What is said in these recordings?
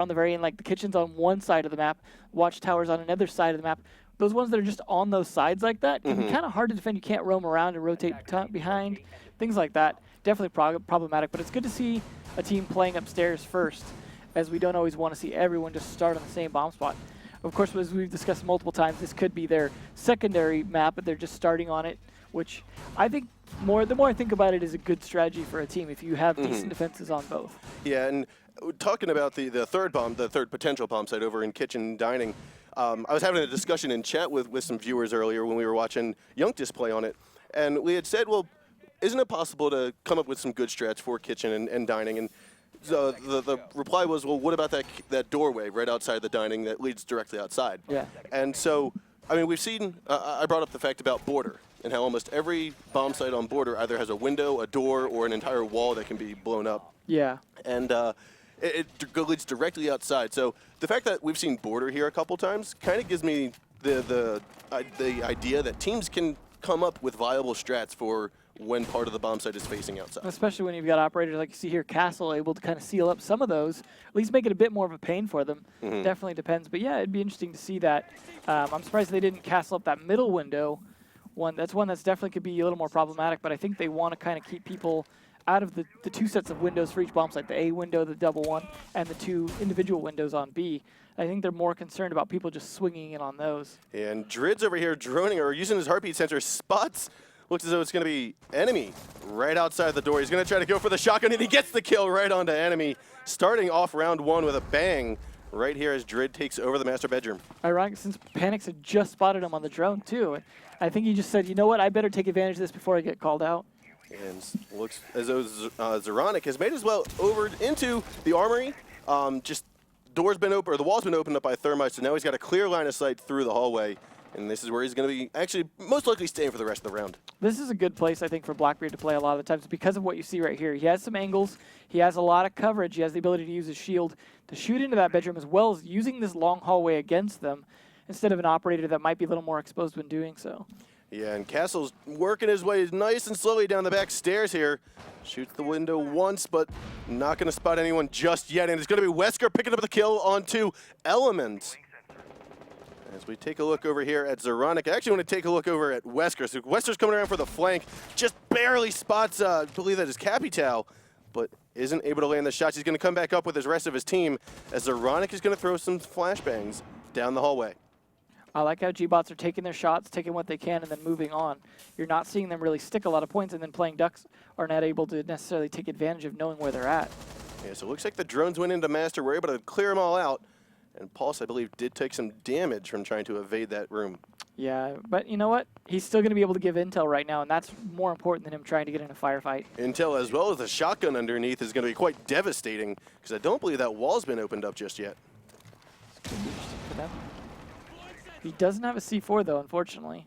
on the very end, like the kitchen's on one side of the map, watchtower's on another side of the map. Those ones that are just on those sides like that can be kind of hard to defend. You can't roam around and rotate behind, things like that. Definitely problematic, but it's good to see a team playing upstairs first, as we don't always want to see everyone just start on the same bomb spot. Of course, as we've discussed multiple times, this could be their secondary map, but they're just starting on it, which I think the more I think about it is a good strategy for a team if you have decent defenses on both. Yeah, and talking about the third potential bomb site over in kitchen dining, I was having a discussion in chat with some viewers earlier when we were watching Youngtis play on it, and we had said, well, isn't it possible to come up with some good strats for kitchen and dining? And so the reply was, well, what about that doorway right outside the dining that leads directly outside? Yeah. And so, I mean, we've seen, I brought up the fact about border and how almost every bomb site on border either has a window, a door, or an entire wall that can be blown up. Yeah. And it leads directly outside. So the fact that we've seen border here a couple times kind of gives me the idea that teams can come up with viable strats for when part of the bomb site is facing outside. Especially when you've got operators like you see here, Castle, able to kind of seal up some of those, at least make it a bit more of a pain for them. Definitely depends. But yeah, it'd be interesting to see that. I'm surprised they didn't castle up that middle window. That's one that's definitely could be a little more problematic, but I think they want to kind of keep people out of the two sets of windows for each bomb site, the A window, the double one, and the two individual windows on B. I think they're more concerned about people just swinging in on those. And Drid's over here droning or using his heartbeat sensor, spots. Looks as though it's going to be enemy right outside the door. He's going to try to go for the shotgun, and he gets the kill right onto enemy, starting off round one with a bang right here as Drid takes over the master bedroom. Ironic, since Panics had just spotted him on the drone, too. I think he just said, you know what, I better take advantage of this before I get called out. And looks as though Zoronic has made his way over into the armory. Just door's been open, or the wall's been opened up by thermites, so now he's got a clear line of sight through the hallway. And this is where he's going to be actually most likely staying for the rest of the round. This is a good place, I think, for Blackbeard to play a lot of the times because of what you see right here. He has some angles. He has a lot of coverage. He has the ability to use his shield to shoot into that bedroom as well as using this long hallway against them instead of an operator that might be a little more exposed when doing so. Yeah, and Castle's working his way nice and slowly down the back stairs here. Shoots the window once, but not going to spot anyone just yet. And it's going to be Wesker picking up the kill onto Element. As we take a look over here at Zoronic, I actually want to take a look over at Wesker. So Wesker's coming around for the flank, just barely spots, I believe that is Capital, but isn't able to land the shots. He's going to come back up with the rest of his team as Zoronic is going to throw some flashbangs down the hallway. I like how gBots are taking their shots, taking what they can, and then moving on. You're not seeing them really stick a lot of points, and then playing Ducks are not able to necessarily take advantage of knowing where they're at. Yeah, so it looks like the drones went into Master. We're able to clear them all out. And Pulse, I believe, did take some damage from trying to evade that room. Yeah, but you know what? He's still going to be able to give intel right now, and that's more important than him trying to get in a firefight. Intel, as well as the shotgun underneath, is going to be quite devastating, because I don't believe that wall's been opened up just yet. It's going to be interesting for them. He doesn't have a C4, though, unfortunately.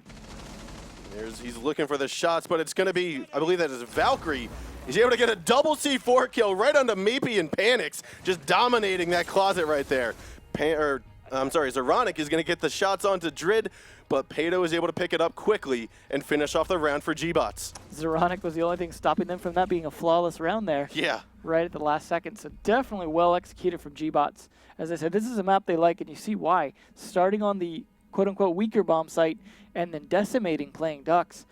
He's looking for the shots, but it's going to be, I believe that is Valkyrie. He's able to get a double C4 kill right onto Meepy and Panics, just dominating that closet right there. Zoronic is going to get the shots onto Drid, but Pato is able to pick it up quickly and finish off the round for gBots. Zoronic was the only thing stopping them from that being a flawless round there. Yeah. Right at the last second, so definitely well executed from gBots. As I said, this is a map they like, and you see why. Starting on the quote-unquote weaker bomb site and then decimating playing Ducks.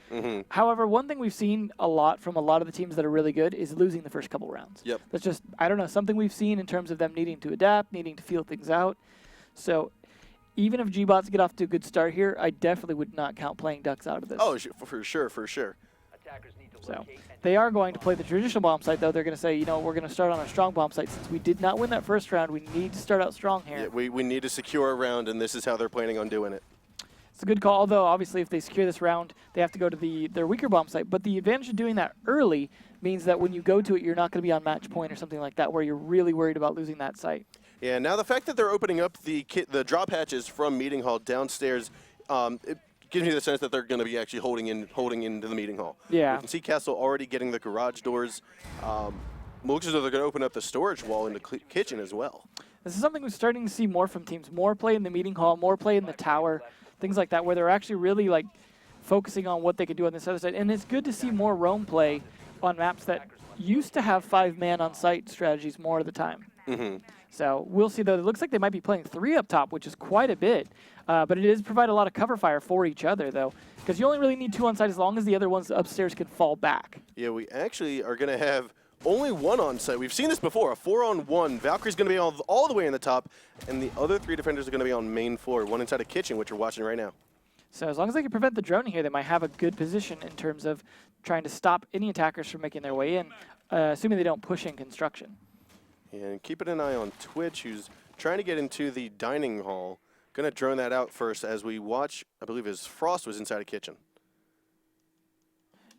However, one thing we've seen a lot from a lot of the teams that are really good is losing the first couple rounds. Yep. That's just, I don't know, something we've seen in terms of them needing to adapt, needing to feel things out. So even if gBots get off to a good start here, I definitely would not count playing Ducks out of this. Oh, for sure, for sure. So they are going to play the traditional bomb site, though. They're going to say, you know, we're going to start on a strong bomb site. Since we did not win that first round, we need to start out strong here. Yeah, we need to secure a round, and this is how they're planning on doing it. It's a good call, although obviously if they secure this round, they have to go to their weaker bomb site. But the advantage of doing that early means that when you go to it, you're not going to be on match point or something like that, where you're really worried about losing that site. Yeah, now the fact that they're opening up the drop hatches from Meeting Hall downstairs, it gives me the sense that they're going to be actually holding into the Meeting Hall. Yeah. You can see Castle already getting the garage doors. Looks as though they're going to open up the storage wall in the kitchen as well. This is something we're starting to see more from teams. More play in the Meeting Hall, more play in the tower, things like that, where they're actually really like focusing on what they can do on this other side. And it's good to see more roam play on maps that used to have 5-man on site strategies more of the time. So we'll see, though. It looks like they might be playing 3 up top, which is quite a bit. But it does provide a lot of cover fire for each other, though, because you only really need 2 on site as long as the other ones upstairs can fall back. Yeah, we actually are going to have only 1 on site. We've seen this before, a 4-on-1. Valkyrie's going to be all the way in the top, and the other 3 defenders are going to be on main floor, one inside a kitchen, which you're watching right now. So as long as they can prevent the droning here, they might have a good position in terms of trying to stop any attackers from making their way in, assuming they don't push in construction. And keeping an eye on Twitch, who's trying to get into the dining hall. Going to drone that out first as we watch, I believe his Frost was inside a kitchen.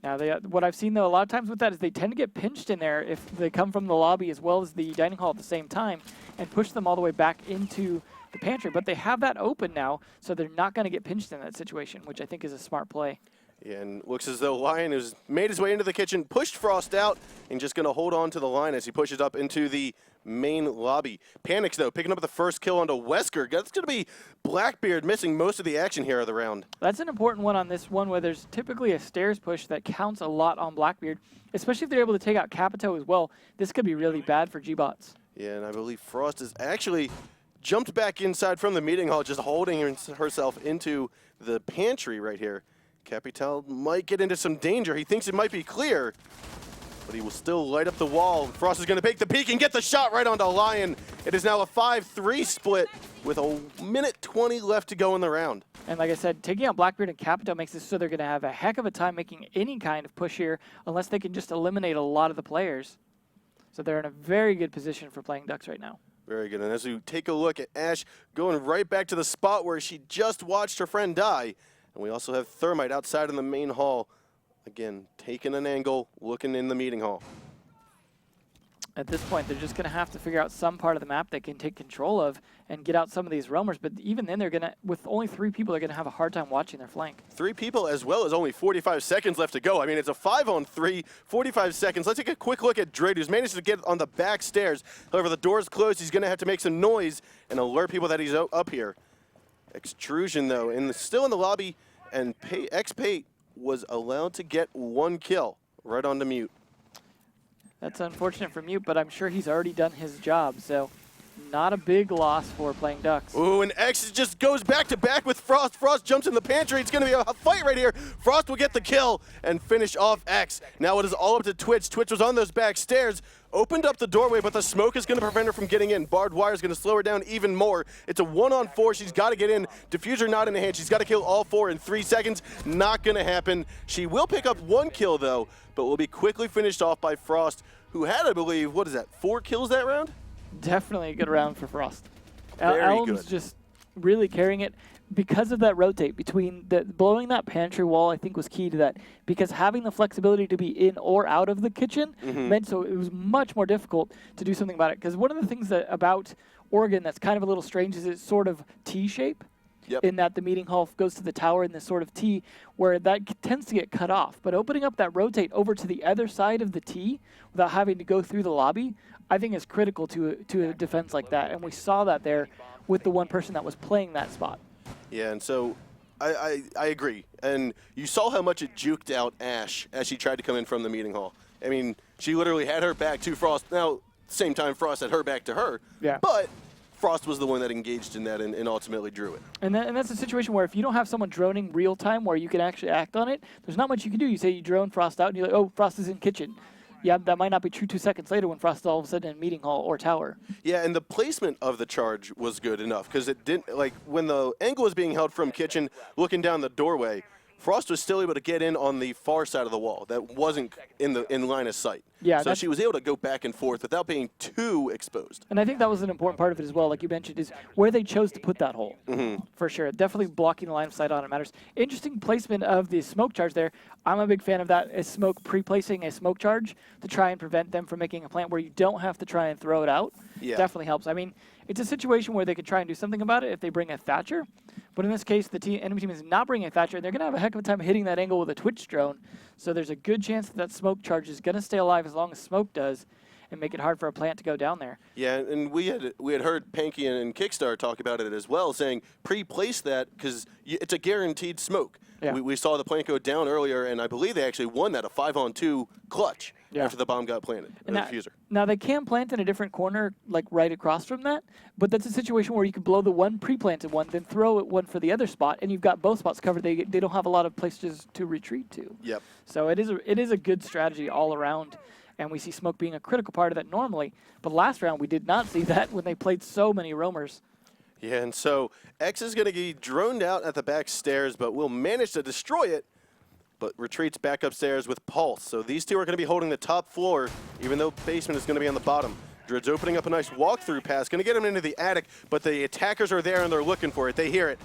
Now, what I've seen, though, a lot of times with that is they tend to get pinched in there if they come from the lobby as well as the dining hall at the same time and push them all the way back into the pantry. But they have that open now, so they're not going to get pinched in that situation, which I think is a smart play. Yeah, and looks as though Lion has made his way into the kitchen, pushed Frost out, and just going to hold on to the line as he pushes up into the main lobby. Panics, though, picking up the first kill onto Wesker. That's going to be Blackbeard missing most of the action here of the round. That's an important one on this one where there's typically a stairs push that counts a lot on Blackbeard, especially if they're able to take out Capito as well. This could be really bad for gBots. Yeah, and I believe Frost has actually jumped back inside from the meeting hall, just holding herself into the pantry right here. Capital might get into some danger. He thinks it might be clear, but he will still light up the wall. Frost is going to take the peek and get the shot right onto Lion. It is now a 5-3 split with a minute 20 left to go in the round. And like I said, taking out Blackbeard and Capito makes this so they're going to have a heck of a time making any kind of push here unless they can just eliminate a lot of the players. So they're in a very good position for playing Ducks right now. Very good. And as we take a look at Ash going right back to the spot where she just watched her friend die, and we also have Thermite outside in the main hall. Again, taking an angle, looking in the meeting hall. At this point, they're just going to have to figure out some part of the map they can take control of and get out some of these roamers. But even then, they're going to, with only 3 people, they're going to have a hard time watching their flank. 3 people as well as only 45 seconds left to go. I mean, it's a 5-on-3, 45 seconds. Let's take a quick look at Drake, who's managed to get on the back stairs. However, the door's closed. He's going to have to make some noise and alert people that he's up here. Extrusion, though, still in the lobby, and X-Pate was allowed to get 1 kill right onto Mute. That's unfortunate for Mute, but I'm sure he's already done his job, so not a big loss for playing Ducks. Ooh, and X just goes back-to-back with Frost. Frost jumps in the pantry. It's going to be a fight right here. Frost will get the kill and finish off X. Now it is all up to Twitch. Twitch was on those back stairs, opened up the doorway, but the smoke is going to prevent her from getting in. Barbed wire is going to slow her down even more. It's a 1-on-4. She's got to get in. Diffuser not in the hand. She's got to kill all 4 in 3 seconds. Not going to happen. She will pick up 1 kill, though, but will be quickly finished off by Frost, who had, I believe, 4 kills that round? Definitely a good round for Frost. Very Elm's good. just really carrying it because of that rotate between blowing that pantry wall. I think was key to that, because having the flexibility to be in or out of the kitchen meant so it was much more difficult to do something about it. Because one of the things about Oregon that's kind of a little strange is it's sort of T-shape. Yep. In that the meeting hall goes to the tower in this sort of T, where that tends to get cut off. But opening up that rotate over to the other side of the T without having to go through the lobby, I think is critical to a defense like that. And we saw that there with the one person that was playing that spot. Yeah, and so I agree. And you saw how much it juked out Ash as she tried to come in from the meeting hall. I mean, she literally had her back to Frost. Now, same time, Frost had her back to her. Yeah. But Frost was the one that engaged in that and ultimately drew it. And that's a situation where if you don't have someone droning real time where you can actually act on it, there's not much you can do. You say you drone Frost out and you're like, oh, Frost is in kitchen. Yeah, that might not be true 2 seconds later when Frost is all of a sudden in meeting hall or tower. Yeah, and the placement of the charge was good enough because it didn't, like, when the angle was being held from kitchen looking down the doorway, Frost was still able to get in on the far side of the wall that wasn't in line of sight. Yeah, so she was able to go back and forth without being too exposed. And I think that was an important part of it as well, like you mentioned, is where they chose to put that hole. For sure. Definitely blocking the line of sight on it matters. Interesting placement of the smoke charge there. I'm a big fan of that, is smoke pre-placing a smoke charge to try and prevent them from making a plant where you don't have to try and throw it out. Yeah. Definitely helps. I mean, it's a situation where they could try and do something about it if they bring a Thatcher. But in this case, the enemy team is not bringing a Thatcher, and they're going to have a heck of a time hitting that angle with a Twitch drone. So there's a good chance that smoke charge is going to stay alive as long as smoke does and make it hard for a plant to go down there. Yeah, and we had heard Panky and Kickstar talk about it as well, saying pre-place that because it's a guaranteed smoke. Yeah. We saw the plant go down earlier, and I believe they actually won that, a 5-on-2 clutch. after the bomb got planted, the diffuser. Now, they can plant in a different corner, like right across from that, but that's a situation where you can blow the one pre-planted one, then throw it one for the other spot, and you've got both spots covered. They don't have a lot of places to retreat to. Yep. So it is a good strategy all around, and we see smoke being a critical part of that normally. But last round, we did not see that when they played so many roamers. Yeah, and so X is going to be droned out at the back stairs, but will manage to destroy it, but retreats back upstairs with Pulse. So these two are going to be holding the top floor, even though basement is going to be on the bottom. Dred's opening up a nice walkthrough pass, going to get him into the attic, but the attackers are there and they're looking for it. They hear it,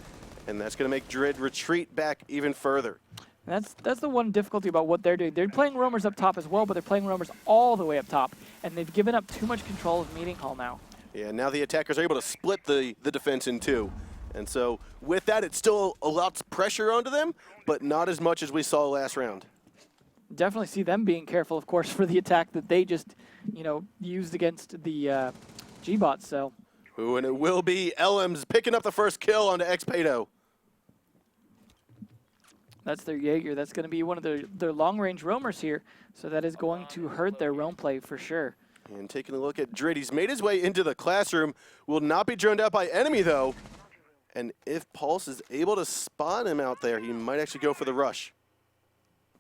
and that's going to make Dred retreat back even further. That's the one difficulty about what they're doing. They're playing roamers up top as well, but they're playing roamers all the way up top, and they've given up too much control of Meeting Hall now. Yeah, now the attackers are able to split the defense in two. And so with that, it's still a lot of pressure onto them, but not as much as we saw last round. Definitely see them being careful, of course, for the attack that they just, used against the gBots. So. Ooh, and it will be Elms picking up the first kill onto Xpedo. That's their Jaeger. That's going to be one of their long-range roamers here, so that is going to hurt their roam play for sure. And taking a look at Dred, he's made his way into the classroom. Will not be droned out by enemy, though. And if Pulse is able to spot him out there, he might actually go for the rush.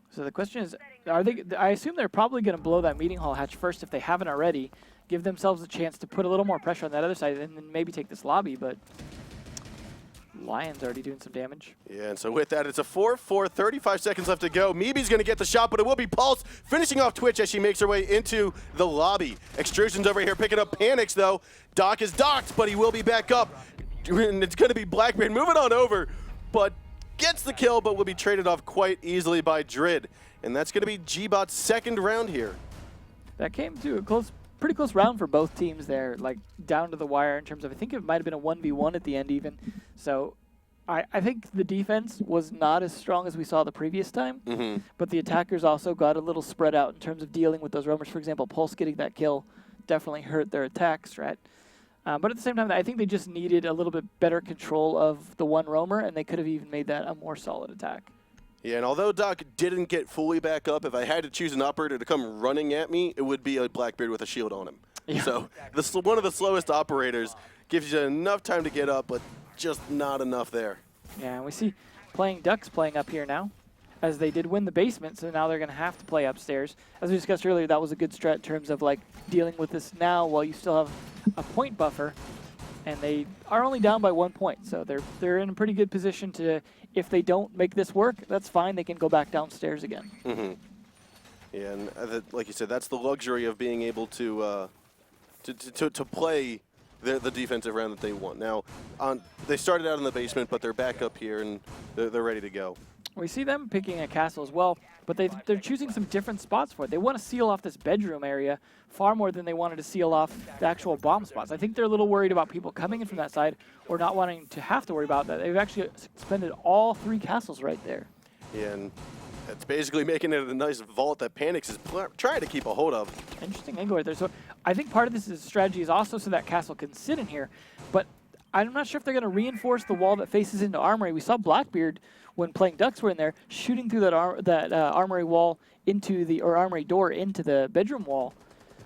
So the question is, I assume they're probably going to blow that Meeting Hall hatch first if they haven't already, give themselves a chance to put a little more pressure on that other side, and then maybe take this lobby, but Lion's already doing some damage. Yeah, and so with that, it's a 4-4, 35 seconds left to go. Meeby's going to get the shot, but it will be Pulse finishing off Twitch as she makes her way into the lobby. Extrusion's over here picking up Panics, though. Doc is docked, but he will be back up. And it's going to be Blackbeard moving on over, but gets the kill, but will be traded off quite easily by Dred. And that's going to be gBots' second round here. That came to a pretty close round for both teams there, like down to the wire in terms of, I think it might have been a 1v1 at the end even. So I think the defense was not as strong as we saw the previous time, but the attackers also got a little spread out in terms of dealing with those roamers. For example, Pulse getting that kill definitely hurt their attack strat. But at the same time, I think they just needed a little bit better control of the one roamer, and they could have even made that a more solid attack. Yeah, and although Doc didn't get fully back up, if I had to choose an operator to come running at me, it would be a Blackbeard with a shield on him. Yeah. So one of the slowest operators gives you enough time to get up, but just not enough there. Yeah, and we see Ducks playing up here now, as they did win the basement, so now they're going to have to play upstairs. As we discussed earlier, that was a good strat in terms of like dealing with this now while you still have a point buffer, and they are only down by 1 point, so they're in a pretty good position to, if they don't make this work, that's fine. They can go back downstairs again. Yeah, and like you said, that's the luxury of being able to play the defensive round that they want. Now, they started out in the basement, but they're back up here and they're ready to go. We see them picking a castle as well, but they're choosing some different spots for it. They want to seal off this bedroom area far more than they wanted to seal off the actual bomb spots. I think they're a little worried about people coming in from that side or not wanting to have to worry about that. They've actually suspended all 3 castles right there. Yeah, and it's basically making it a nice vault that Panics is trying to keep a hold of. Interesting angle right there. So I think part of this strategy is also so that castle can sit in here, but I'm not sure if they're going to reinforce the wall that faces into Armory. We saw Blackbeard, when playing Ducks were in there, shooting through that Armory wall or Armory door into the bedroom wall.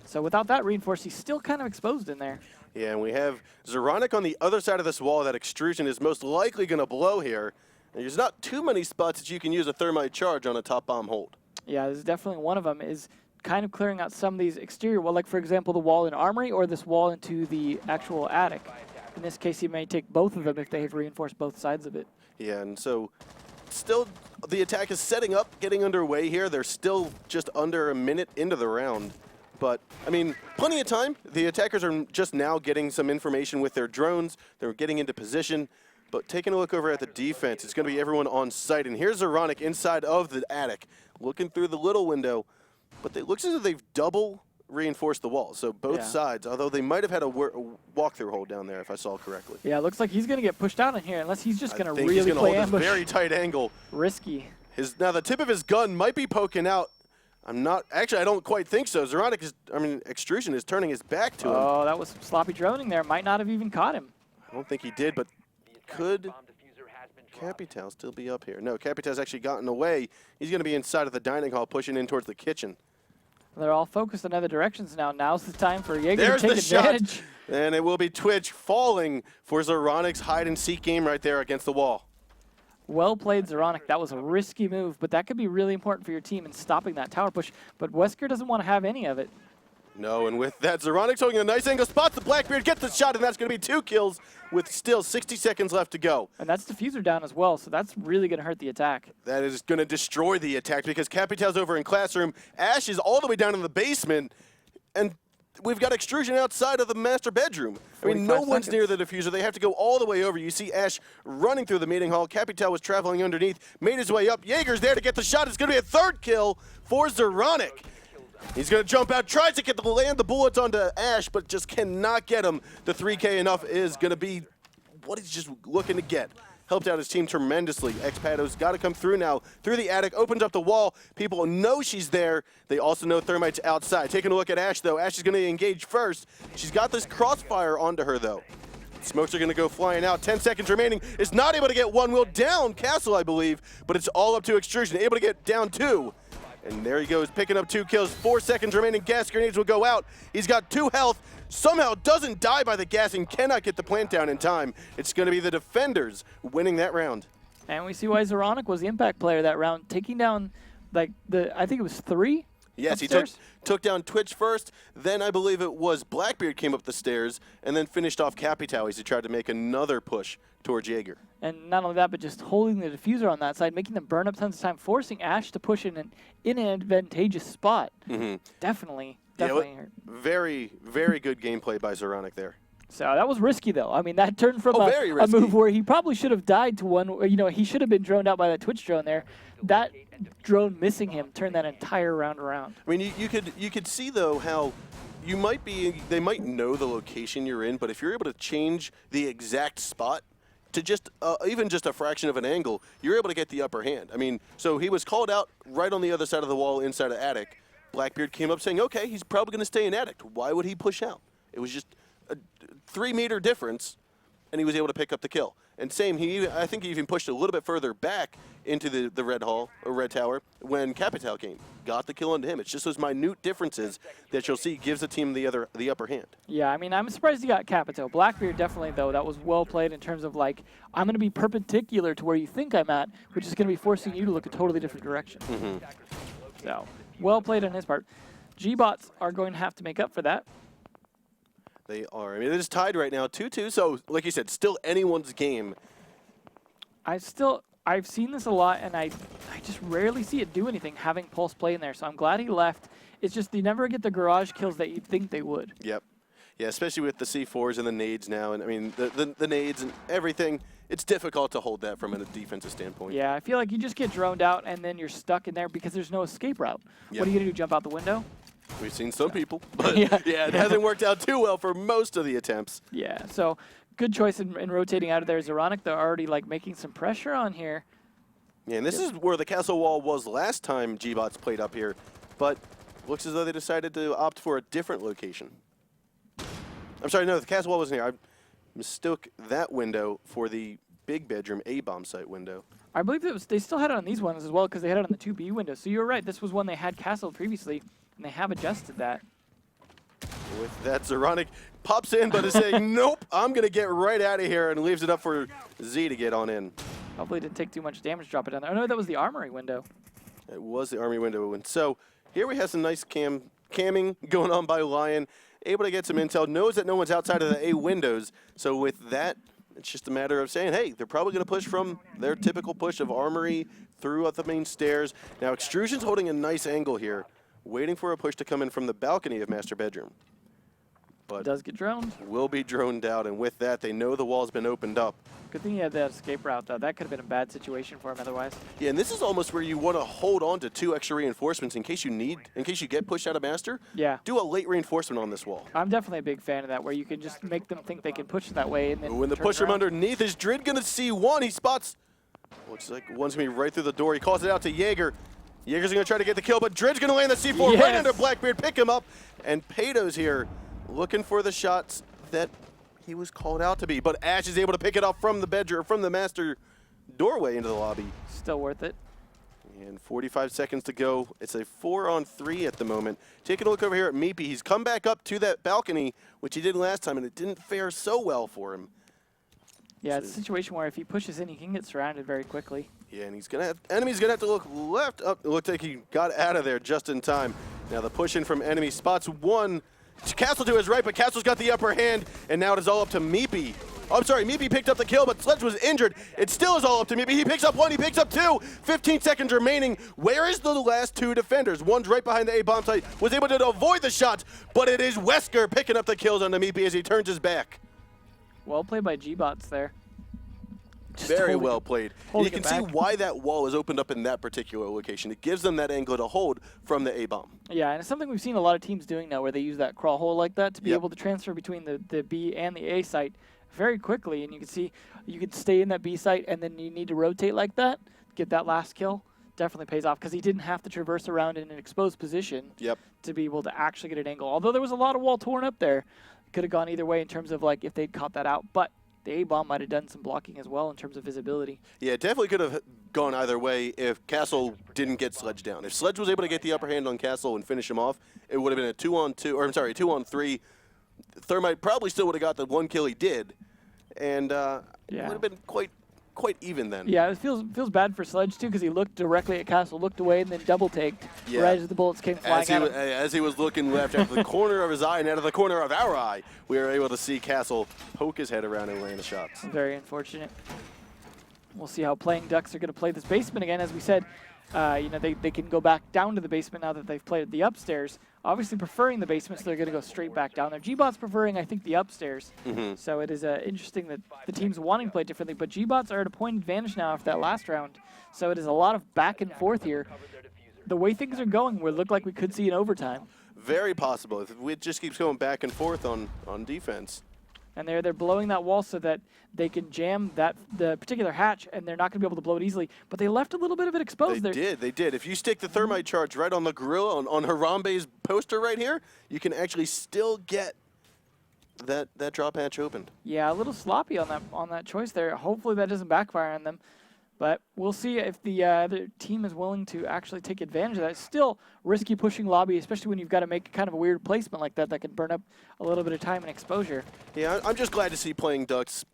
So without that reinforced, he's still kind of exposed in there. Yeah, and we have Zeronic on the other side of this wall that Extrusion is most likely going to blow here. And there's not too many spots that you can use a thermite charge on a top bomb hold. Yeah, this is definitely one of them, is kind of clearing out some of these exterior, well, like for example, the wall in Armory or this wall into the actual attic. In this case, he may take both of them if they have reinforced both sides of it. Yeah, and so still the attack is setting up, getting underway here. They're still just under a minute into the round. But, I mean, plenty of time. The attackers are just now getting some information with their drones. They're getting into position. But taking a look over at the defense, it's going to be everyone on site. And here's Zeronic inside of the attic, looking through the little window. But it looks as if they've double reinforced the wall. So both sides, although they might have had a walk-through hole down there, if I saw correctly. Yeah, it looks like he's going to get pushed out in here, unless he's just going to really he's gonna play hold ambush. A very tight angle. Risky. Now the tip of his gun might be poking out. Actually, I don't quite think so. Extrusion is turning his back to him. Oh, that was some sloppy droning there. Might not have even caught him. I don't think he did, but could Capital still be up here? No, Capital's actually gotten away. He's going to be inside of the dining hall, pushing in towards the kitchen. They're all focused in other directions now. Now's the time for Jaeger There's to take the shot. advantage. And it will be Twitch falling for Zoronic's hide-and-seek game right there against the wall. Well played, Zoronic. That was a risky move, but that could be really important for your team in stopping that tower push. But Wesker doesn't want to have any of it. No, and with that, Zoronic's holding a nice angle, spots the Blackbeard, gets the shot, and that's going to be 2 kills with still 60 seconds left to go. And that's Diffuser down as well, so that's really going to hurt the attack. That is going to destroy the attack because Capital's over in Classroom. Ash is all the way down in the basement, and we've got Extrusion outside of the master bedroom. I mean, no one's near the diffuser. They have to go all the way over. You see Ash running through the meeting hall. Capital was traveling underneath, made his way up. Jaeger's there to get the shot. It's going to be a 3rd kill for Zoronic. He's going to jump out, tries to land the bullets onto Ash, but just cannot get him. The 3K enough is going to be what he's just looking to get. Helped out his team tremendously. Xpado's got to come through now, through the attic, opens up the wall. People know she's there. They also know Thermite's outside. Taking a look at Ash, though. Ash is going to engage first. She's got this crossfire onto her, though. Smokes are going to go flying out. 10 seconds remaining. Is not able to get one. Will down Castle, I believe, but it's all up to Extrusion. Able to get down 2. And there he goes, picking up 2 kills. 4 seconds remaining. Gas grenades will go out. He's got 2 health. Somehow doesn't die by the gas and cannot get the plant down in time. It's going to be the defenders winning that round. And we see why Zoronic was the impact player that round, taking down, like, I think it was 3? Yes, upstairs? he took down Twitch first, then I believe it was Blackbeard came up the stairs, and then finished off Capital as he tried to make another push towards Jaeger. And not only that, but just holding the diffuser on that side, making them burn up tons of time, forcing Ash to push in an advantageous spot. Definitely hurt. Very, very good gameplay by Zoronic there. So that was risky, though. I mean, that turned from a move where he probably should have died to one. You know, he should have been droned out by that Twitch drone there. That drone missing him turned that entire round around. I mean, you could see though how they might know the location you're in, but if you're able to change the exact spot to just even just a fraction of an angle, you're able to get the upper hand. I mean, so he was called out right on the other side of the wall inside of attic. Blackbeard came up saying, okay, he's probably going to stay in attic. Why would he push out? It was just a 3-meter difference, and he was able to pick up the kill. And same, I think he even pushed a little bit further back into the red hall, or red tower, when Capital came. Got the kill onto him. It's just those minute differences that you'll see gives the team the upper hand. Yeah, I mean, I'm surprised he got Capital. Blackbeard definitely, though, that was well played in terms of, like, I'm going to be perpendicular to where you think I'm at, which is going to be forcing you to look a totally different direction. So, well played on his part. gBots are going to have to make up for that. They are. I mean, it is tied right now, 2-2. So, like you said, still anyone's game. I've seen this a lot, and I just rarely see it do anything, having Pulse play in there. So I'm glad he left. It's just you never get the garage kills that you'd think they would. Yep. Yeah, especially with the C4s and the nades now. And, I mean, the nades and everything, it's difficult to hold that from a defensive standpoint. Yeah, I feel like you just get droned out, and then you're stuck in there because there's no escape route. Yep. What are you going to do, jump out the window? We've seen some people, but yeah, it hasn't worked out too well for most of the attempts. Yeah, so good choice in rotating out of there. Zoronic, they're already like making some pressure on here. Yeah, and this is where the castle wall was last time gBots played up here, but looks as though they decided to opt for a different location. I'm sorry, no, the castle wall wasn't here. I mistook that window for the big bedroom A-bomb site window. I believe they still had it on these ones as well because they had it on the 2B window. So you're right, this was one they had castled previously. And they have adjusted that. With that, Zoronic pops in, but is saying, nope, I'm going to get right out of here, and leaves it up for Z to get on in. Hopefully didn't take too much damage to drop it down there. Oh, no, that was the armory window. It was the armory window. And so here we have some nice camming going on by Lion. Able to get some intel. Knows that no one's outside of the A windows. So with that, it's just a matter of saying, hey, they're probably going to push from their typical push of armory through up the main stairs. Now, Extrusion's holding a nice angle here, waiting for a push to come in from the balcony of master bedroom. But it does get droned. Will be droned out, and with that, they know the wall's been opened up. Good thing he had that escape route, though. That could have been a bad situation for him otherwise. Yeah, and this is almost where you want to hold on to 2 extra reinforcements in case you get pushed out of master. Yeah. Do a late reinforcement on this wall. I'm definitely a big fan of that, where you can just make them think they can push that way. And then when the push from underneath, is Drid going to see one? He spots, looks like one's going to be right through the door. He calls it out to Jaeger. Jaeger's going to try to get the kill, but Drid's going to land the C4 right under Blackbeard, pick him up. And Pato's here looking for the shots that he was called out to be. But Ash is able to pick it up from the bedroom, from the master doorway into the lobby. Still worth it. And 45 seconds to go. It's a 4-on-3 at the moment. Taking a look over here at Meepy. He's come back up to that balcony, which he did last time, and it didn't fare so well for him. Yeah, it's a situation where if he pushes in, he can get surrounded very quickly. Yeah, and enemy's gonna have to look left. Up. It looked like he got out of there just in time. Now the push in from enemy spots one. Castle to his right, but Castle's got the upper hand, and now it is all up to Meepy. Oh, I'm sorry, Meepy picked up the kill, but Sledge was injured. It still is all up to Meepy. He picks up one, he picks up two. 15 seconds remaining. Where is the last two defenders? One's right behind the A-bomb site. Was able to avoid the shots, but it is Wesker picking up the kills on the Meepy as he turns his back. Well played by gBots there. Very well played. You can see why that wall is opened up in that particular location. It gives them that angle to hold from the A-bomb. Yeah, and it's something we've seen a lot of teams doing now where they use that crawl hole like that to be able to transfer between the B and the A site very quickly. And you can see you could stay in that B site and then you need to rotate like that, get that last kill. Definitely pays off because he didn't have to traverse around in an exposed position to be able to actually get an angle. Although there was a lot of wall torn up there. Could have gone either way in terms of like if they'd caught that out. But the A-bomb might have done some blocking as well in terms of visibility. Yeah, it definitely could have gone either way if Castle didn't get Sledge down. If Sledge was able to get the upper hand on Castle and finish him off, it would have been a 2-on-2, or I'm sorry, 2-on-3. Thermite probably still would have got the one kill he did, and it would have been quite even then. Yeah, it feels bad for Sledge too because he looked directly at Castle, looked away, and then double taked right as the bullets came flying at him. As he was looking left out of the corner of his eye and out of the corner of our eye, we were able to see Castle poke his head around and land the shots. Very unfortunate. We'll see how Playing Ducks are going to play this basement again. As we said, they can go back down to the basement now that they've played the upstairs. Obviously preferring the basement, so they're going to go straight back down there. gBots preferring, I think, the upstairs. So it is interesting that the teams wanting to play differently, but gBots are at a point advantage now after that last round. So it is a lot of back and forth here. The way things are going, we look like we could see an overtime. Very possible. If it just keeps going back and forth on defense. And they're blowing that wall so that they can jam the particular hatch, and they're not going to be able to blow it easily. But they left a little bit of it exposed there. They did. If you stick the thermite charge right on the gorilla, on Harambe's poster right here, you can actually still get that drop hatch opened. Yeah, a little sloppy on that choice there. Hopefully that doesn't backfire on them. But we'll see if the other team is willing to actually take advantage of that. It's still risky pushing lobby, especially when you've got to make kind of a weird placement like that can burn up a little bit of time and exposure. Yeah, I'm just glad to see Playing Ducks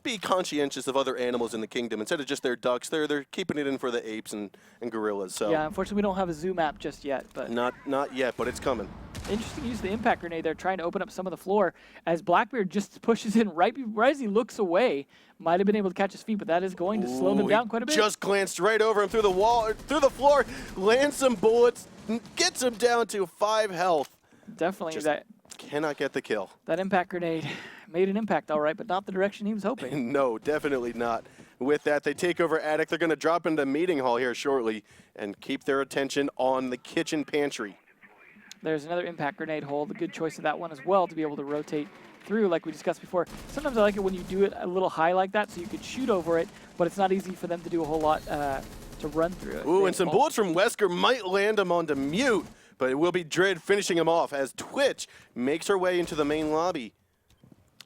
be conscientious of other animals in the kingdom. Instead of just their ducks, they're keeping it in for the apes and gorillas. So yeah, unfortunately we don't have a zoo map just yet. But not yet, but it's coming. Interesting use of the impact grenade there, trying to open up some of the floor as Blackbeard just pushes in right as he looks away. Might have been able to catch his feet, but that is going to slow them down quite a bit. Just glanced right over him through the wall, through the floor, lands some bullets, gets him down to 5 health. Definitely just that cannot get the kill. That impact grenade made an impact, all right, but not the direction he was hoping. No, definitely not. With that, they take over Attic. They're going to drop into meeting hall here shortly and keep their attention on the kitchen pantry. There's another impact grenade hole. The good choice of that one as well to be able to rotate through like we discussed before. Sometimes I like it when you do it a little high like that so you could shoot over it, but it's not easy for them to do a whole lot to run through it. Ooh, and some bullets from Wesker might land him onto mute, but it will be Dread finishing him off as Twitch makes her way into the main lobby.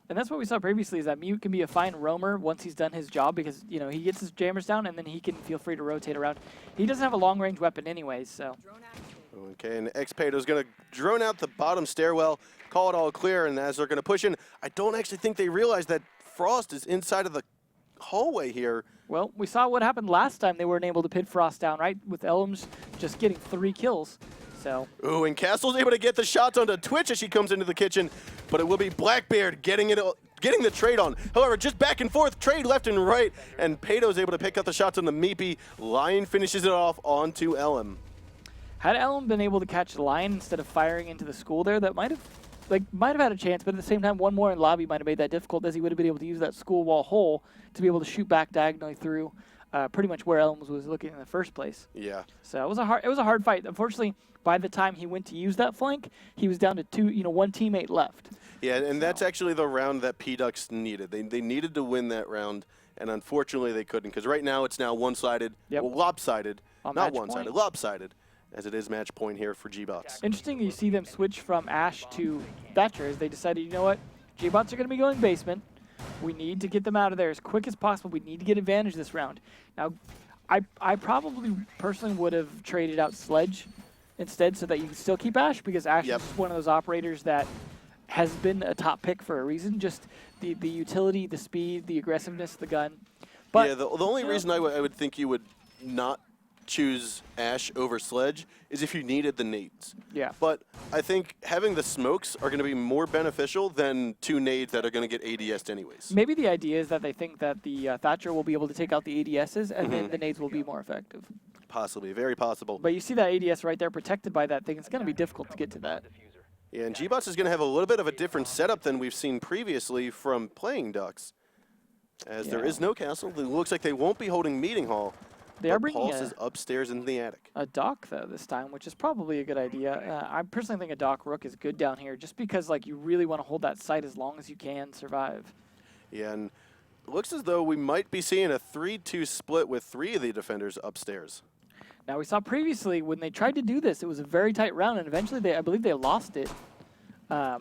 And that's what we saw previously, is that Mute can be a fine roamer once he's done his job because, you know, he gets his jammers down and then he can feel free to rotate around. He doesn't have a long-range weapon anyways, so. Okay, and X-Pato's going to drone out the bottom stairwell, call it all clear, and as they're going to push in, I don't actually think they realize that Frost is inside of the hallway here. Well, we saw what happened last time they weren't able to pin Frost down, right? With Elms just getting 3 kills, so. Ooh, and Castle's able to get the shots onto Twitch as she comes into the kitchen, but it will be Blackbeard getting the trade on. However, just back and forth, trade left and right, and Pato's able to pick up the shots on the Meepy. Lion finishes it off onto Ellum. Had Ellum been able to catch Lion instead of firing into the school there, that might have had a chance, but at the same time, one more in lobby might have made that difficult, as he would have been able to use that school wall hole to be able to shoot back diagonally through pretty much where Ellum was looking in the first place. Yeah. So it was a hard fight. Unfortunately, by the time he went to use that flank, he was down to one teammate left. Yeah, and that's actually the round that P-Ducks needed. They needed to win that round, and unfortunately they couldn't, because right now it's now one-sided, well, lopsided, not one-sided, lopsided, as it is match point here for gBots. Interesting, you see them switch from Ash to Thatcher as they decided, you know what, gBots are going to be going basement. We need to get them out of there as quick as possible. We need to get advantage this round. Now, I probably personally would have traded out Sledge instead so that you can still keep Ash, because Ash is one of those operators that has been a top pick for a reason. Just the utility, the speed, the aggressiveness of the gun. But yeah, the only reason I would think you would not choose Ash over Sledge is if you needed the nades. Yeah. But I think having the smokes are going to be more beneficial than 2 nades that are going to get ADS'd anyways. Maybe the idea is that they think that the Thatcher will be able to take out the ADSs, and then the nades will be more effective. Possibly, very possible. But you see that ADS right there protected by that thing. It's going to be difficult to get to that. Yeah, and gBots is going to have a little bit of a different setup than we've seen previously from playing Ducks. As there is no castle, it looks like they won't be holding Meeting Hall. They are bringing Pulse is upstairs in the attic. a dock, though, this time, which is probably a good idea. I personally think a dock rook is good down here, just because like you really want to hold that site as long as you can survive. Yeah, and it looks as though we might be seeing a 3-2 split with 3 of the defenders upstairs. Now, we saw previously when they tried to do this, it was a very tight round, and eventually I believe they lost it to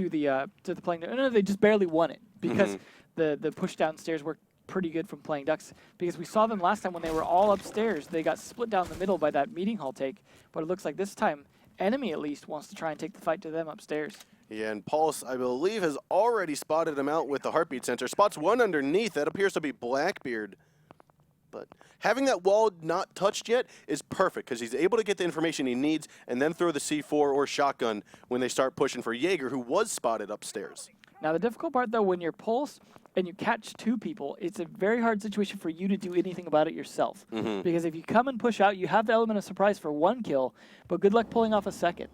the playing. No, they just barely won it because the push downstairs worked pretty good from playing Ducks, because we saw them last time when they were all upstairs. They got split down the middle by that Meeting Hall take, but it looks like this time Enemy at least wants to try and take the fight to them upstairs. Yeah, and Pulse, I believe, has already spotted him out with the heartbeat sensor. Spots one underneath. That appears to be Blackbeard. But having that wall not touched yet is perfect, because he's able to get the information he needs and then throw the C4 or shotgun when they start pushing for Jaeger, who was spotted upstairs. Now, the difficult part, though, when you're Pulse and you catch 2 people, it's a very hard situation for you to do anything about it yourself. Because if you come and push out, you have the element of surprise for 1 kill, but good luck pulling off a second.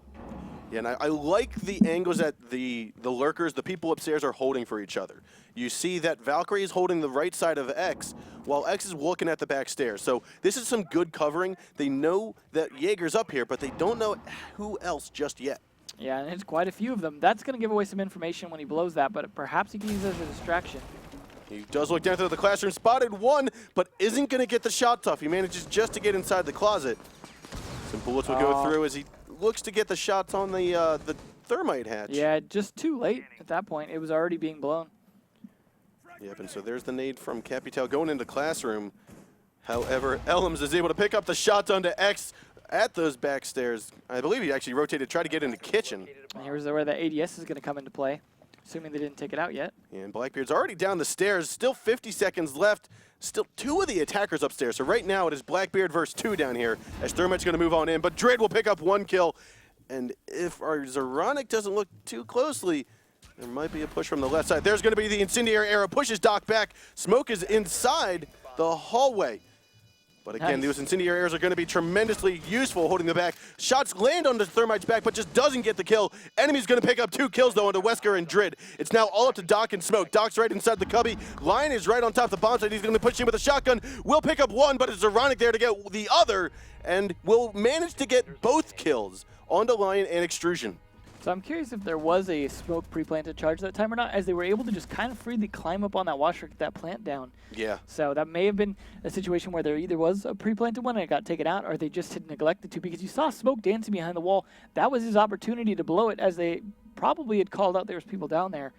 Yeah, and I like the angles that the lurkers, the people upstairs, are holding for each other. You see that Valkyrie is holding the right side of X, while X is looking at the back stairs. So this is some good covering. They know that Jaeger's up here, but they don't know who else just yet. Yeah, and it's quite a few of them. That's going to give away some information when he blows that, but perhaps he can use it as a distraction. He does look down through the classroom, spotted 1, but isn't going to get the shot off. He manages just to get inside the closet. Some bullets will go through as he looks to get the shots on the thermite hatch. Yeah, just too late at that point. It was already being blown. Yep, and so there's the nade from Capital going into classroom. However, Elms is able to pick up the shots onto X at those back stairs. I believe he actually rotated, tried to get into kitchen. And here's where the ADS is going to come into play, assuming they didn't take it out yet. And Blackbeard's already down the stairs. Still 50 seconds left. Still 2 of the attackers upstairs. So right now it is Blackbeard versus 2 down here, as Thermite's going to move on in. But Dread will pick up 1 kill. And if our Zeronic doesn't look too closely, there might be a push from the left side. There's going to be the incendiary arrow. Pushes Doc back. Smoke is inside the hallway. But again, those incendiary arrows are going to be tremendously useful holding the back. Shots land on the Thermite's back, but just doesn't get the kill. Enemy's going to pick up 2 kills, though, onto Wesker and Drid. It's now all up to Doc and Smoke. Doc's right inside the cubby. Lion is right on top of the bomb site. He's going to push in with a shotgun. Will pick up 1, but it's Zeronic there to get the other, and will manage to get both kills onto Lion and Extrusion. So I'm curious if there was a Smoke pre-planted charge that time or not, as they were able to just kind of freely climb up on that washer, get that plant down. Yeah. So that may have been a situation where there either was a pre-planted one and it got taken out, or they just had neglected to, because you saw Smoke dancing behind the wall. That was his opportunity to blow it, as they probably had called out there was people down there.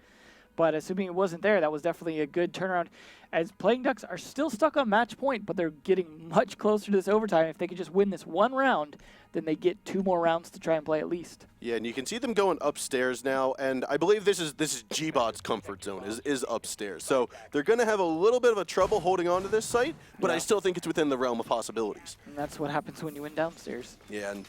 But assuming it wasn't there, that was definitely a good turnaround. As Playing Ducks are still stuck on match point, but they're getting much closer to this overtime. If they could just win this 1 round, then they get 2 more rounds to try and play at least. Yeah, and you can see them going upstairs now, and I believe this is gBots' comfort zone, is upstairs. So they're going to have a little bit of a trouble holding on to this site, but I still think it's within the realm of possibilities. And that's what happens when you win downstairs. Yeah, and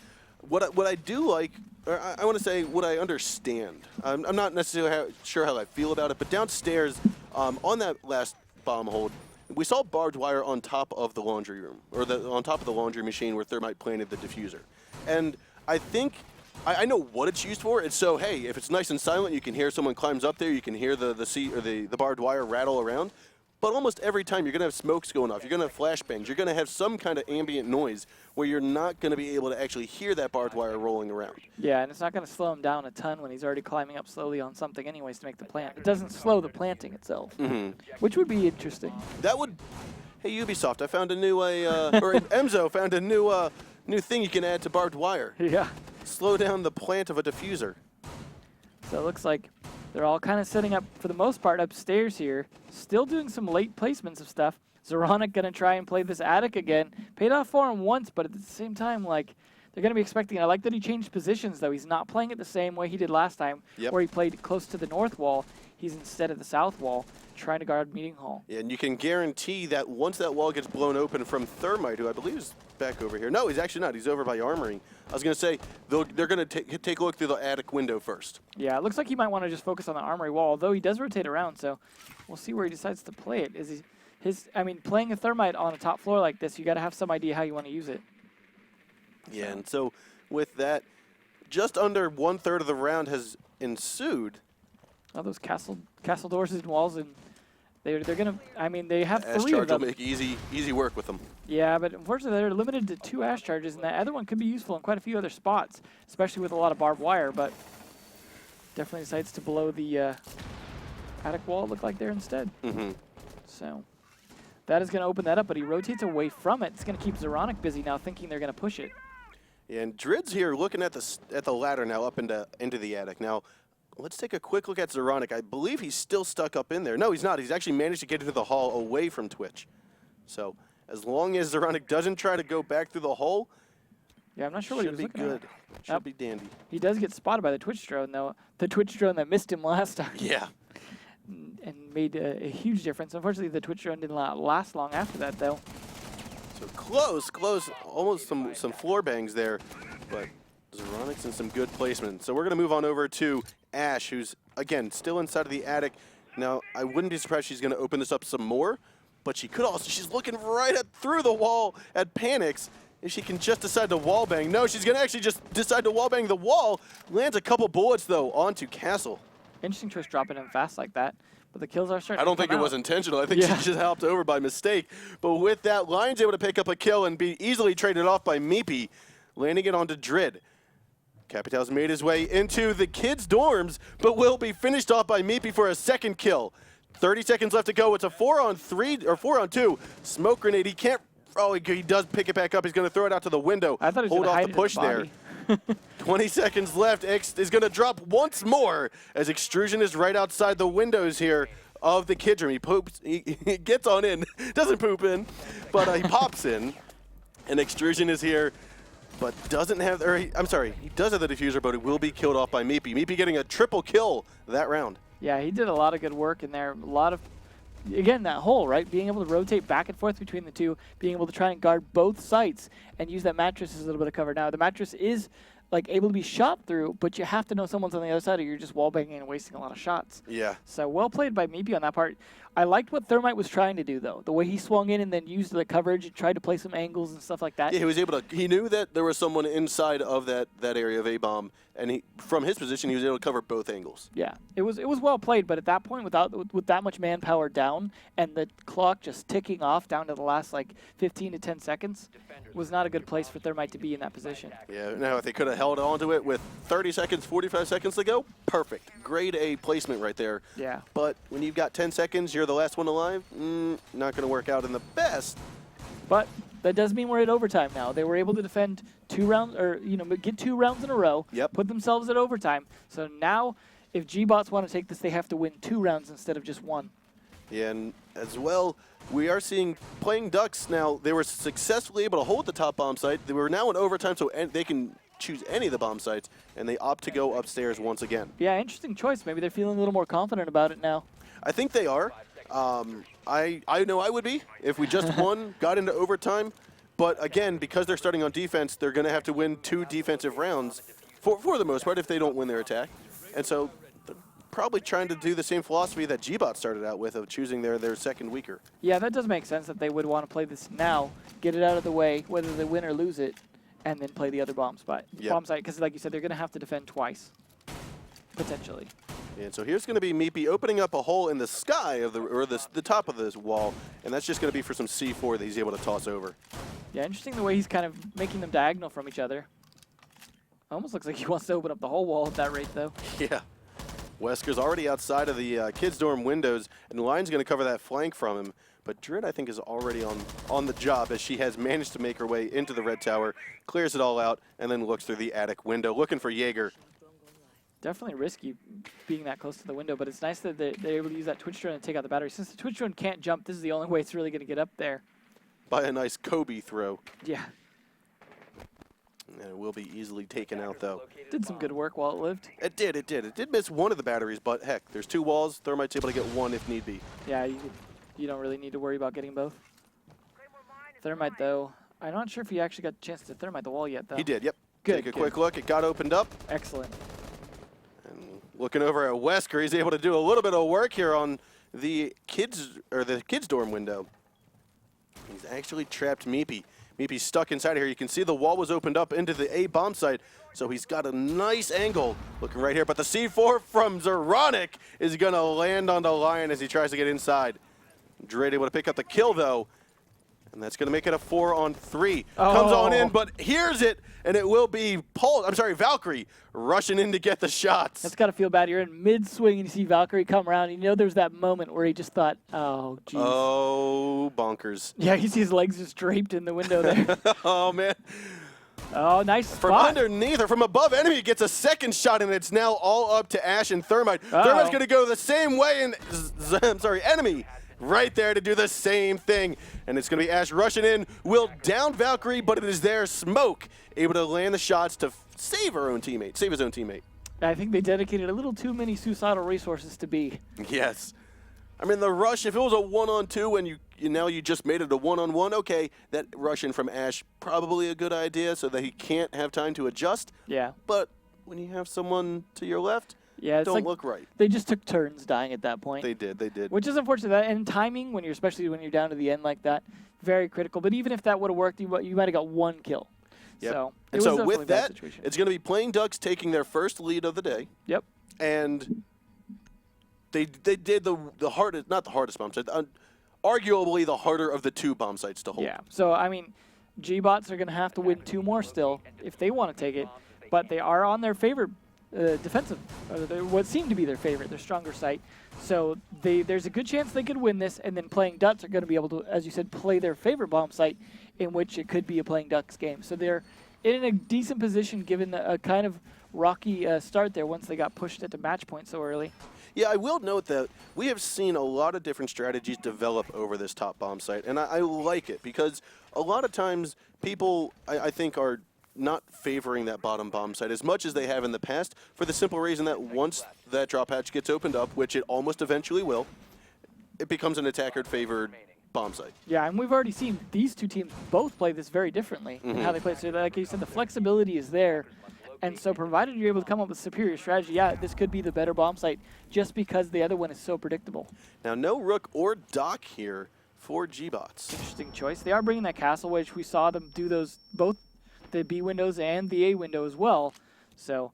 what I do like, or I want to say what I understand. I'm not necessarily sure how I feel about it, but downstairs, on that last bomb hold, we saw barbed wire on top of the laundry room, or on top of the laundry machine where Thermite planted the diffuser. And I think, I know what it's used for. It's so, hey, if it's nice and silent, you can hear someone climbs up there, you can hear the barbed wire rattle around. But almost every time you're going to have smokes going off, you're going to have flashbangs, you're going to have some kind of ambient noise where you're not going to be able to actually hear that barbed wire rolling around. Yeah, and it's not going to slow him down a ton when he's already climbing up slowly on something anyways to make the plant. It doesn't slow the planting itself, which would be interesting. That would, hey Ubisoft, I found a new, or Emzo found a new thing you can add to barbed wire. Yeah. Slow down the plant of a diffuser. So it looks like they're all kind of setting up, for the most part, upstairs here. Still doing some late placements of stuff. Zeronic going to try and play this attic again. Paid off for him once, but at the same time, like, they're going to be expecting. I like that he changed positions, though. He's not playing it the same way he did last time, where he played close to the north wall. He's instead of the south wall, trying to guard Meeting Hall. Yeah, and you can guarantee that once that wall gets blown open from Thermite, who I believe is back over here. No, he's actually not. He's over by Armoring. I was going to say, they're going to take a look through the attic window first. Yeah, it looks like he might want to just focus on the Armory wall, although he does rotate around, so we'll see where he decides to play it. I mean, playing a Thermite on a top floor like this, you got to have some idea how you want to use it. Yeah, and so with that, just under 1/3 of the round has ensued. Oh, those castle doors and walls, and they're gonna. I mean, they have Ash 3 of Charge will them. make easy work with them. Yeah, but unfortunately, they're limited to 2 Ash Charges, and that other one could be useful in quite a few other spots, especially with a lot of barbed wire. But definitely decides to blow the attic wall. Look like there instead. So that is going to open that up, but he rotates away from it. It's going to keep Zeronic busy now, thinking they're going to push it. Yeah, and Drid's here looking at the ladder now up into the attic. Now, let's take a quick look at Zeronic. I believe he's still stuck up in there. No, he's not. He's actually managed to get into the hall away from Twitch. So as long as Zeronic doesn't try to go back through the hole, yeah, I'm not sure what he was looking at. Should be dandy. He does get spotted by the Twitch drone, though. The Twitch drone that missed him last time. Yeah. And made a huge difference. Unfortunately, the Twitch drone didn't last long after that, though. So close, almost some floor bangs there, but Zeronic's in some good placement. So we're going to move on over to Ash, who's, again, still inside of the attic. Now, I wouldn't be surprised she's going to open this up some more, but she could also, she's looking right through the wall at Panics. If she can just decide to wall bang. No, she's going to actually just decide to wall bang the wall. Lands a couple bullets, though, onto Castle. Interesting choice dropping him fast like that. But the kills are starting I don't to think come it was out. intentional. I think she just helped over by mistake. But with that, Lion's able to pick up a kill and be easily traded off by Meepy, landing it onto Drid. Capital's made his way into the kids' dorms, but will be finished off by Meepy for a second kill. 30 seconds left to go. It's a 4-on-3 or 4-on-2 smoke grenade. He can't. Oh, he does pick it back up. He's going to throw it out to the window. I thought he was Hold gonna off hide the it in push the there. body. 20 seconds left. X is going to drop once more as Extrusion is right outside the windows here of the kid room. He poops. He gets on in. Doesn't poop in, but he pops in. And Extrusion is here, but doesn't have. I'm sorry. He does have the diffuser, but he will be killed off by Meepy. Meepy getting a triple kill that round. Yeah, he did a lot of good work in there. A lot of, again, that hole, right? Being able to rotate back and forth between the two, being able to try and guard both sites and use that mattress as a little bit of cover. Now, the mattress is like able to be shot through, but you have to know someone's on the other side or you're just wall banging and wasting a lot of shots. Yeah. So well played by Meepy on that part. I liked what Thermite was trying to do, though. The way he swung in and then used the coverage and tried to play some angles and stuff like that. Yeah, he was able to. He knew that there was someone inside of that area of A-bomb, and from his position, he was able to cover both angles. Yeah, it was well played, but at that point, with that much manpower down and the clock just ticking off down to the last like 15 to 10 seconds, was not a good place for Thermite to be in that position. Yeah, now if they could have held on to it with 30 seconds, 45 seconds to go, perfect. Grade A placement right there. Yeah. But when you've got 10 seconds, you're the last one alive, not going to work out in the best. But that does mean we're at overtime now. They were able to defend 2 rounds, or get 2 rounds in a row. Yep. Put themselves at overtime. So now, if gBots want to take this, they have to win 2 rounds instead of just 1. Yeah, and as well, we are seeing Playing Ducks now. They were successfully able to hold the top bomb site. They were now in overtime, so they can choose any of the bomb sites, and they opt to go upstairs once again. Yeah, interesting choice. Maybe they're feeling a little more confident about it now. I think they are. I know I would be if we just won, got into overtime. But again, because they're starting on defense, they're going to have to win 2 defensive rounds for the most part if they don't win their attack. And so they're probably trying to do the same philosophy that gBots started out with of choosing their second weaker. Yeah, that does make sense that they would want to play this now, get it out of the way, whether they win or lose it, and then play the other bomb site. Because like you said, they're going to have to defend twice, potentially. And so here's going to be Meepy opening up a hole in the sky of the top of this wall, and that's just going to be for some C4 that he's able to toss over. Yeah, interesting the way he's kind of making them diagonal from each other. Almost looks like he wants to open up the whole wall at that rate, though. Yeah. Wesker's already outside of the kids' dorm windows, and Lion's going to cover that flank from him. But Drid, I think, is already on the job as she has managed to make her way into the red tower, clears it all out, and then looks through the attic window, looking for Jaeger. Definitely risky being that close to the window, but it's nice that they're able to use that Twitch drone and take out the battery. Since the Twitch drone can't jump, this is the only way it's really going to get up there. By a nice Kobe throw. Yeah. And it will be easily taken out, though. Did some good work while it lived. It did. It did miss one of the batteries, but heck, there's 2 walls. Thermite's able to get 1 if need be. Yeah, you don't really need to worry about getting both. Thermite, though, I'm not sure if he actually got a chance to thermite the wall yet, though. He did, yep. Good, Take a quick look. It got opened up. Excellent. And looking over at Wesker, he's able to do a little bit of work here on the kids dorm window. He's actually trapped Meepy. Meepy's stuck inside here. You can see the wall was opened up into the A bomb site, so he's got a nice angle looking right here. But the C4 from Zeronic is going to land on the Lion as he tries to get inside. Drade able to pick up the kill, though. And that's going to make it a 4-on-3. Comes on in, but here's it, and it will be Valkyrie rushing in to get the shots. That's got to feel bad. You're in mid-swing and you see Valkyrie come around. You know there's that moment where he just thought, oh, geez. Oh, bonkers. Yeah, you see his legs just draped in the window there. Oh, man. Oh, nice spot. From underneath or from above, enemy gets a second shot, and it's now all up to Ash and Thermite. Thermite's going to go the same way, and enemy right there to do the same thing. And it's going to be Ash rushing in, will down Valkyrie, but it is there, Smoke, able to land the shots to save his own teammate. I think they dedicated a little too many suicidal resources to B. Yes. I mean, the rush, if it was a 1-on-2 and you just made it a 1-on-1, okay, that rush in from Ash, probably a good idea so that he can't have time to adjust. Yeah. But when you have someone to your left, yeah, it's don't like look right. They just took turns dying at that point. They did. Which is unfortunate. And timing, especially when you're down to the end like that, very critical. But even if that would have worked, you might have got 1 kill. Yep. So, and so with that, it's going to be Playing Ducks taking their first lead of the day. Yep. And they did the hardest, not the hardest bomb site, arguably the harder of the 2 bomb sites to hold. Yeah. So, I mean, gBots are going to have to win 2 more still if they want to take it. But they are on their favorite defensive, what seemed to be their favorite, their stronger site. So there's a good chance they could win this, and then Playing Ducks are going to be able to, as you said, play their favorite bomb site, in which it could be a Playing Ducks game. So they're in a decent position given a kind of rocky start there once they got pushed at the match point so early. Yeah, I will note that we have seen a lot of different strategies develop over this top bomb site, and I like it because a lot of times people, I think, are not favoring that bottom bomb site as much as they have in the past, for the simple reason that once that drop hatch gets opened up, which it almost eventually will, it becomes an attacker-favored bomb site. Yeah, and we've already seen these 2 teams both play this very differently in how they play. So like you said, the flexibility is there. And so provided you're able to come up with superior strategy, yeah, this could be the better bomb site just because the other one is so predictable. Now, no Rook or Doc here for gBots. Interesting choice. They are bringing that castle, which we saw them do those both the B windows and the A window as well. So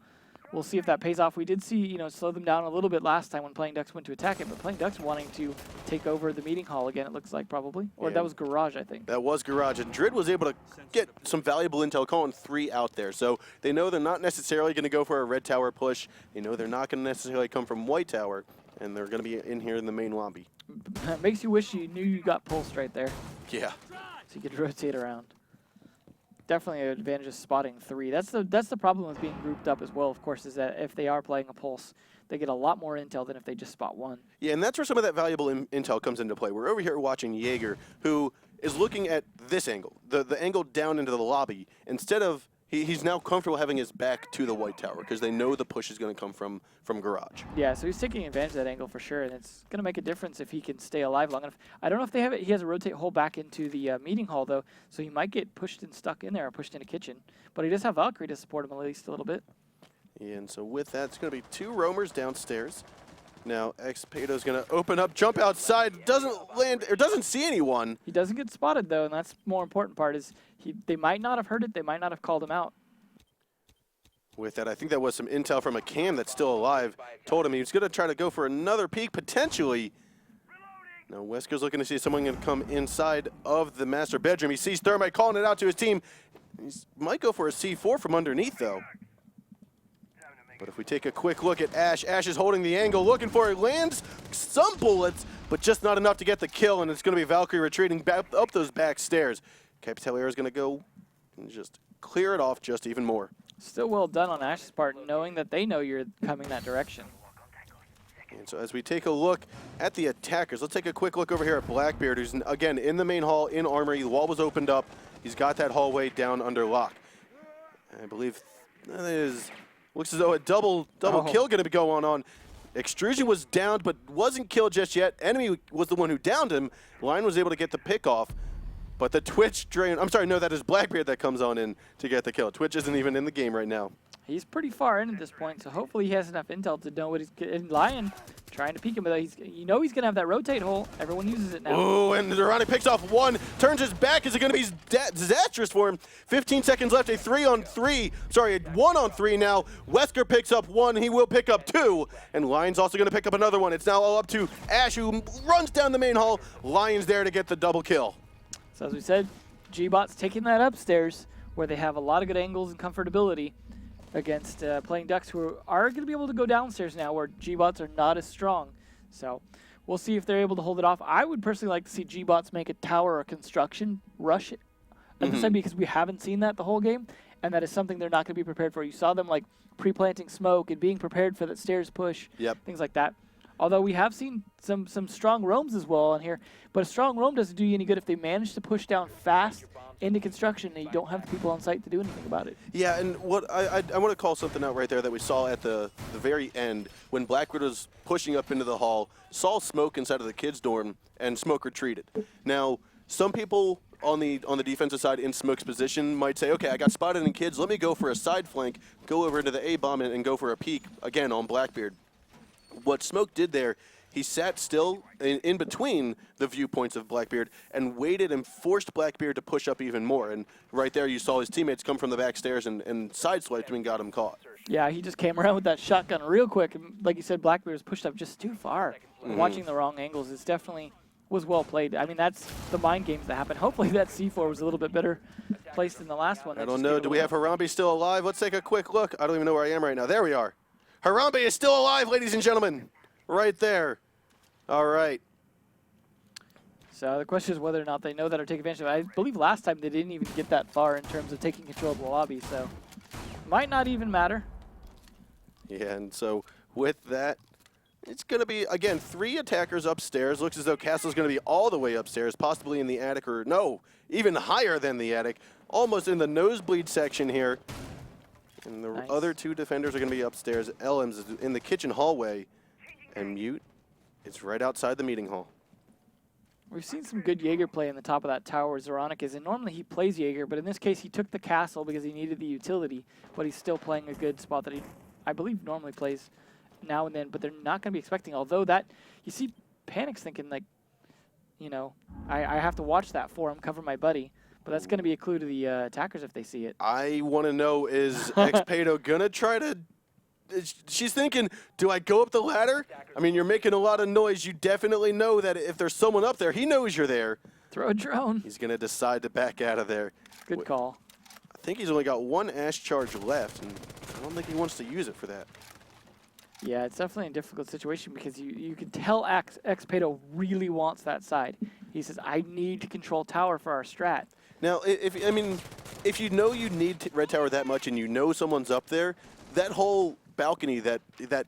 we'll see if that pays off. We did see, slow them down a little bit last time when Playing Ducks went to attack it, but Playing Ducks wanting to take over the meeting hall again, it looks like probably. Or that was Garage, I think. That was Garage, and Drid was able to get some valuable intel, calling 3 out there. So they know they're not necessarily going to go for a red tower push. They know they're not going to necessarily come from white tower, and they're going to be in here in the main lobby. Makes you wish you knew you got pulsed right there. Yeah. So you could rotate around. Definitely an advantage of spotting 3. That's the problem with being grouped up as well, of course, is that if they are playing a pulse, they get a lot more intel than if they just spot 1. Yeah, and that's where some of that valuable intel comes into play. We're over here watching Jaeger, who is looking at this angle, the angle down into the lobby. Instead of, he's now comfortable having his back to the white tower because they know the push is going to come from Garage. Yeah, so he's taking advantage of that angle for sure, and it's going to make a difference if he can stay alive long enough. I don't know if they have it. He has a rotate hole back into the meeting hall, though, so he might get pushed and stuck in there or pushed in a kitchen. But he does have Valkyrie to support him at least a little bit. Yeah, and so with that, it's going to be 2 roamers downstairs. Now, Xpato's going to open up, jump outside, doesn't land, or doesn't see anyone. He doesn't get spotted, though, and that's the more important part is they might not have heard it, they might not have called him out. With that, I think that was some intel from a Cam that's still alive. Told him he was going to try to go for another peek, potentially. Now, Wesker's looking to see if someone can come inside of the master bedroom. He sees Thermite calling it out to his team. He might go for a C4 from underneath, though. But if we take a quick look at Ash, Ash is holding the angle, looking for it, lands some bullets, but just not enough to get the kill, and it's going to be Valkyrie retreating back up those back stairs. Capitalier is going to go and just clear it off just even more. Still well done on Ash's part, knowing that they know you're coming that direction. And so as we take a look at the attackers, let's take a quick look over here at Blackbeard, who's, again, in the main hall, in Armory. The wall was opened up. He's got that hallway down under lock. I believe that is, looks as though a double kill going to be going on. Extrusion was downed, but wasn't killed just yet. Enemy was the one who downed him. Lion was able to get the pick off. But the Twitch drain, I'm sorry, no, that is Blackbeard that comes on in to get the kill. Twitch isn't even in the game right now. He's pretty far in at this point, so hopefully he has enough intel to know what he's getting. Lion trying to peek him, but you know he's going to have that rotate hole. Everyone uses it now. Oh, and Durrani picks off one, turns his back. Is it going to be disastrous for him? 15 seconds left, a 1-on-3 now. Wesker picks up one, he will pick up two, and Lion's also going to pick up another one. It's now all up to Ash, who runs down the main hall. Lion's there to get the double kill. So as we said, gBots taking that upstairs, where they have a lot of good angles and comfortability against playing Ducks, who are going to be able to go downstairs now, where gBots are not as strong. So we'll see if they're able to hold it off. I would personally like to see gBots make a tower or construction rush at the side, because we haven't seen that the whole game, and that is something they're not going to be prepared for. You saw them like pre-planting smoke and being prepared for that stairs push, things like that. Although we have seen some strong roams as well on here, but a strong roam doesn't do you any good if they manage to push down fast into construction and you don't have the people on site to do anything about it. Yeah, and what I want to call something out right there that we saw at the very end when Blackbeard was pushing up into the hall, saw smoke inside of the kids' dorm, and smoke retreated. Now, some people on the defensive side in Smoke's position might say, okay, I got spotted in kids, let me go for a side flank, go over into the A-bomb and go for a peek, again, on Blackbeard. What Smoke did there, he sat still in between the viewpoints of Blackbeard and waited and forced Blackbeard to push up even more. And right there you saw his teammates come from the back stairs and sideswiped him and got him caught. Yeah, he just came around with that shotgun real quick. And like you said, Blackbeard was pushed up just too far. Watching the wrong angles, it's definitely was well played. I mean, that's the mind games that happen. Hopefully that C4 was a little bit better placed than the last one. I don't know. Do we have Harambe still alive? Let's take a quick look. I don't even know where I am right now. There we are. Harambe is still alive, ladies and gentlemen. Right there. All right. So the question is whether or not they know that or take advantage of it. I believe last time they didn't even get that far in terms of taking control of the lobby, so might not even matter. Yeah, and so with that, it's going to be, again, 3 attackers upstairs. Looks as though Castle's going to be all the way upstairs, possibly in the attic, or no, even higher than the attic, almost in the nosebleed section here. And the other 2 defenders are going to be upstairs. LM's is in the kitchen hallway, and Mute is right outside the meeting hall. We've seen some good Jaeger play in the top of that tower where Zoronic is, and normally he plays Jaeger, but in this case he took the castle because he needed the utility, but he's still playing a good spot that he, I believe, normally plays now and then, but they're not going to be expecting, although that, you see Panic's thinking, like, you know, I have to watch that for him, cover my buddy, but that's going to be a clue to the attackers if they see it. I want to know, is Xpedo going to try to... She's thinking, do I go up the ladder? I mean, you're making a lot of noise. You definitely know that if there's someone up there, he knows you're there. Throw a drone. He's going to decide to back out of there. Good call. I think he's only got 1 Ash charge left, and I don't think he wants to use it for that. Yeah, it's definitely a difficult situation because you can tell Xpedo really wants that side. He says, I need to control tower for our strat. Now, if you know you need Red Tower that much and you know someone's up there, that whole balcony that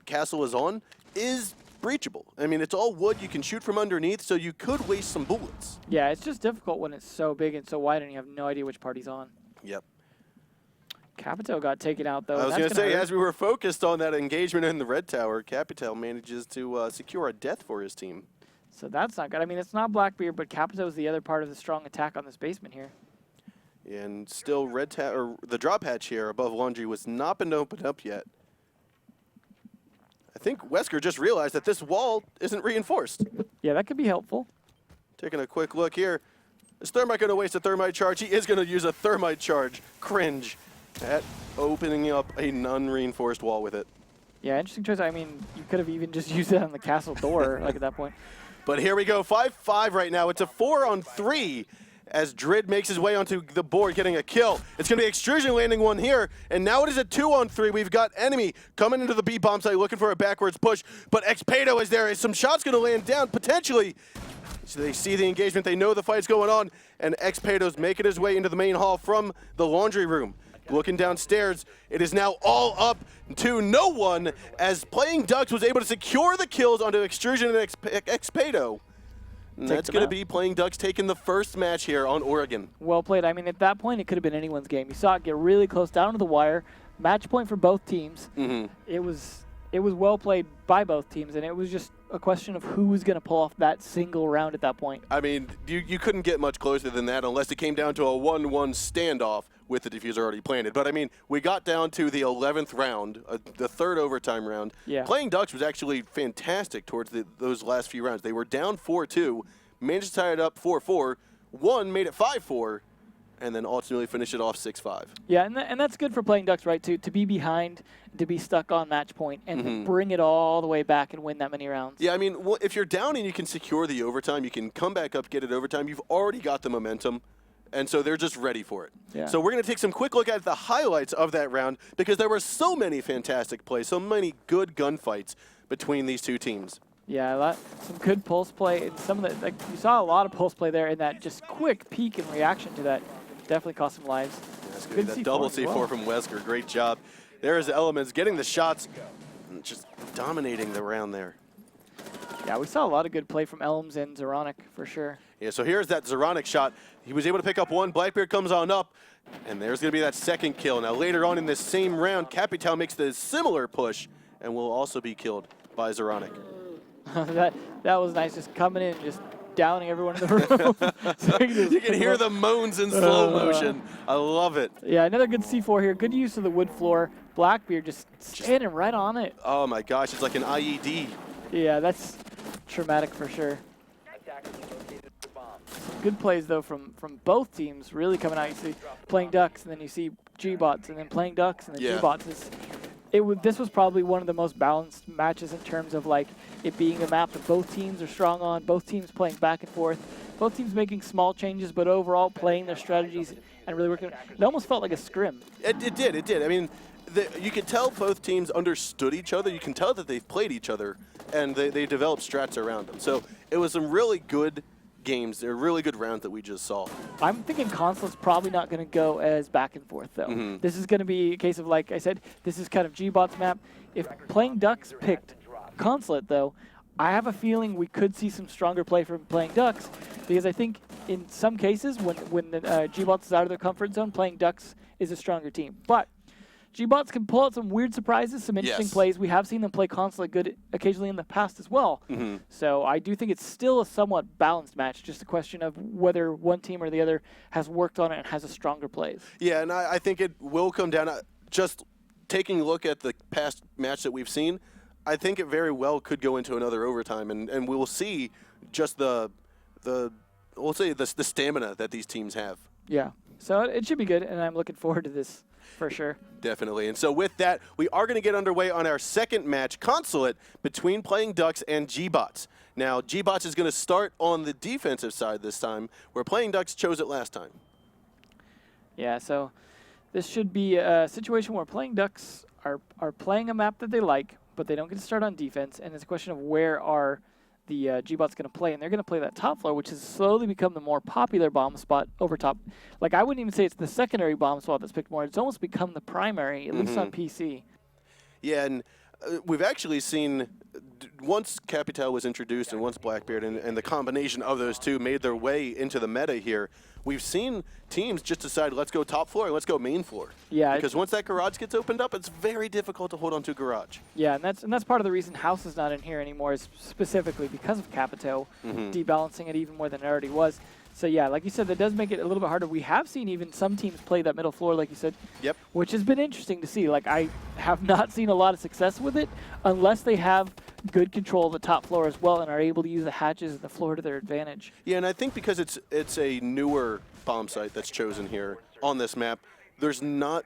castle is on is breachable. I mean, it's all wood. You can shoot from underneath, so you could waste some bullets. Yeah, it's just difficult when it's so big and so wide and you have no idea which part he's on. Yep. Capito got taken out, though. I was going to say, as we were focused on that engagement in the Red Tower, Capito manages to secure a death for his team. So that's not good. I mean, it's not Blackbeard, but Capito is the other part of the strong attack on this basement here. And still, the drop hatch here above Laundry was not been opened up yet. I think Wesker just realized that this wall isn't reinforced. Yeah, that could be helpful. Taking a quick look here. Is Thermite going to waste a Thermite charge? He is going to use a Thermite charge. Cringe at opening up a non-reinforced wall with it. Yeah, interesting choice. I mean, you could have even just used it on the castle door, like at that point. But here we go, 5-5 right now. It's a 4-on-3 as Drid makes his way onto the board, getting a kill. It's going to be Extrusion landing one here, and now it is a 2-on-3. We've got Enemy coming into the B-bomb site looking for a backwards push, but Xpedo is there. Some shots going to land down, potentially. So they see the engagement, they know the fight's going on, and Xpedo's making his way into the main hall from the laundry room. Looking downstairs, it is now all up to no one as Playing Ducks was able to secure the kills onto Extrusion and Expedo. And that's going to be Playing Ducks taking the first match here on Oregon. Well played. I mean, at that point, it could have been anyone's game. You saw it get really close down to the wire. Match point for both teams. It was well played by both teams, and it was just a question of who was going to pull off that single round at that point. I mean, you couldn't get much closer than that unless it came down to a 1-1 standoff with the diffuser already planted. But, I mean, we got down to the 11th round, the third overtime round. Yeah. Playing Ducks was actually fantastic towards those last few rounds. They were down 4-2, managed to tie it up 4-4, one made it 5-4, and then ultimately finish it off 6-5. Yeah, and that's good for Playing Ducks, right, to be behind, to be stuck on match point, and to bring it all the way back and win that many rounds. Yeah, I mean, well, if you're down and you can secure the overtime, you can come back up, get it overtime, you've already got the momentum, and so they're just ready for it. Yeah. So we're going to take some quick look at the highlights of that round because there were so many fantastic plays, so many good gunfights between these two teams. Yeah, some good pulse play, and some of the, like, you saw a lot of pulse play there, and that just quick peek and reaction to that definitely cost some lives. That's good. That double C4 from Wesker, great job. There is the Elements getting the shots, and just dominating the round there. Yeah, we saw a lot of good play from Elms and Zoronic for sure. Yeah, so here's that Zoronic shot. He was able to pick up one. Blackbeard comes on up, and there's going to be that second kill. Now later on in this same round, Capital makes the similar push and will also be killed by Zoronic. that was nice, just coming in and just downing everyone in the room. So you can hear the moans in slow motion. I love it. Yeah, another good C4 here. Good use of the wood floor. Blackbeard just standing right on it. Oh my gosh, it's like an IED. Yeah, that's traumatic for sure. Some good plays though from both teams really coming out. You see Playing Ducks, and then you see gBots, and then Playing Ducks, and then gBots. This was probably one of the most balanced matches in terms of like it being a map that both teams are strong on, both teams playing back and forth, both teams making small changes, but overall playing their strategies and really working. It almost felt like a scrim. It did. I mean, you could tell both teams understood each other. You can tell that they've played each other, and they developed strats around them. So it was some really good games. They're really good rounds that we just saw. I'm thinking Consulate's probably not going to go as back and forth, though. This is going to be a case of, like I said, this is kind of gBots map. If Playing Ducks picked Consulate, though, I have a feeling we could see some stronger play from Playing Ducks, because I think in some cases when the gBots is out of their comfort zone, Playing Ducks is a stronger team. But gBots can pull out some weird surprises, some interesting plays. We have seen them play Consulate good occasionally in the past as well. So I do think it's still a somewhat balanced match, just a question of whether one team or the other has worked on it and has a stronger plays. Yeah, and I think it will come down to just taking a look at the past match that we've seen. I think it very well could go into another overtime, and we will see just the stamina that these teams have. Yeah, so it should be good, and I'm looking forward to this. For sure. Definitely. And so with that, we are going to get underway on our second match, Consulate, between Playing Ducks and gBots. Now, gBots is going to start on the defensive side this time, where Playing Ducks chose it last time. Yeah, so this should be a situation where Playing Ducks are playing a map that they like, but they don't get to start on defense, and it's a question of where are the gBots going to play, and they're going to play that top floor, which has slowly become the more popular bomb spot over top. Like, I wouldn't even say it's the secondary bomb spot that's picked more. It's almost become the primary, at least on PC. Yeah, and we've actually seen, once Capital was introduced and once Blackbeard and the combination of those two made their way into the meta here, we've seen teams just decide, let's go top floor, let's go main floor. Yeah. Because once that garage gets opened up, it's very difficult to hold on to garage. Yeah, and that's part of the reason House is not in here anymore, is specifically because of Capito debalancing it even more than it already was. So yeah, like you said, that does make it a little bit harder. We have seen even some teams play that middle floor, like you said, which has been interesting to see. Like, I have not seen a lot of success with it unless they have good control of the top floor as well and are able to use the hatches and the floor to their advantage. Yeah, and I think because it's a newer bomb site that's chosen here on this map, there's not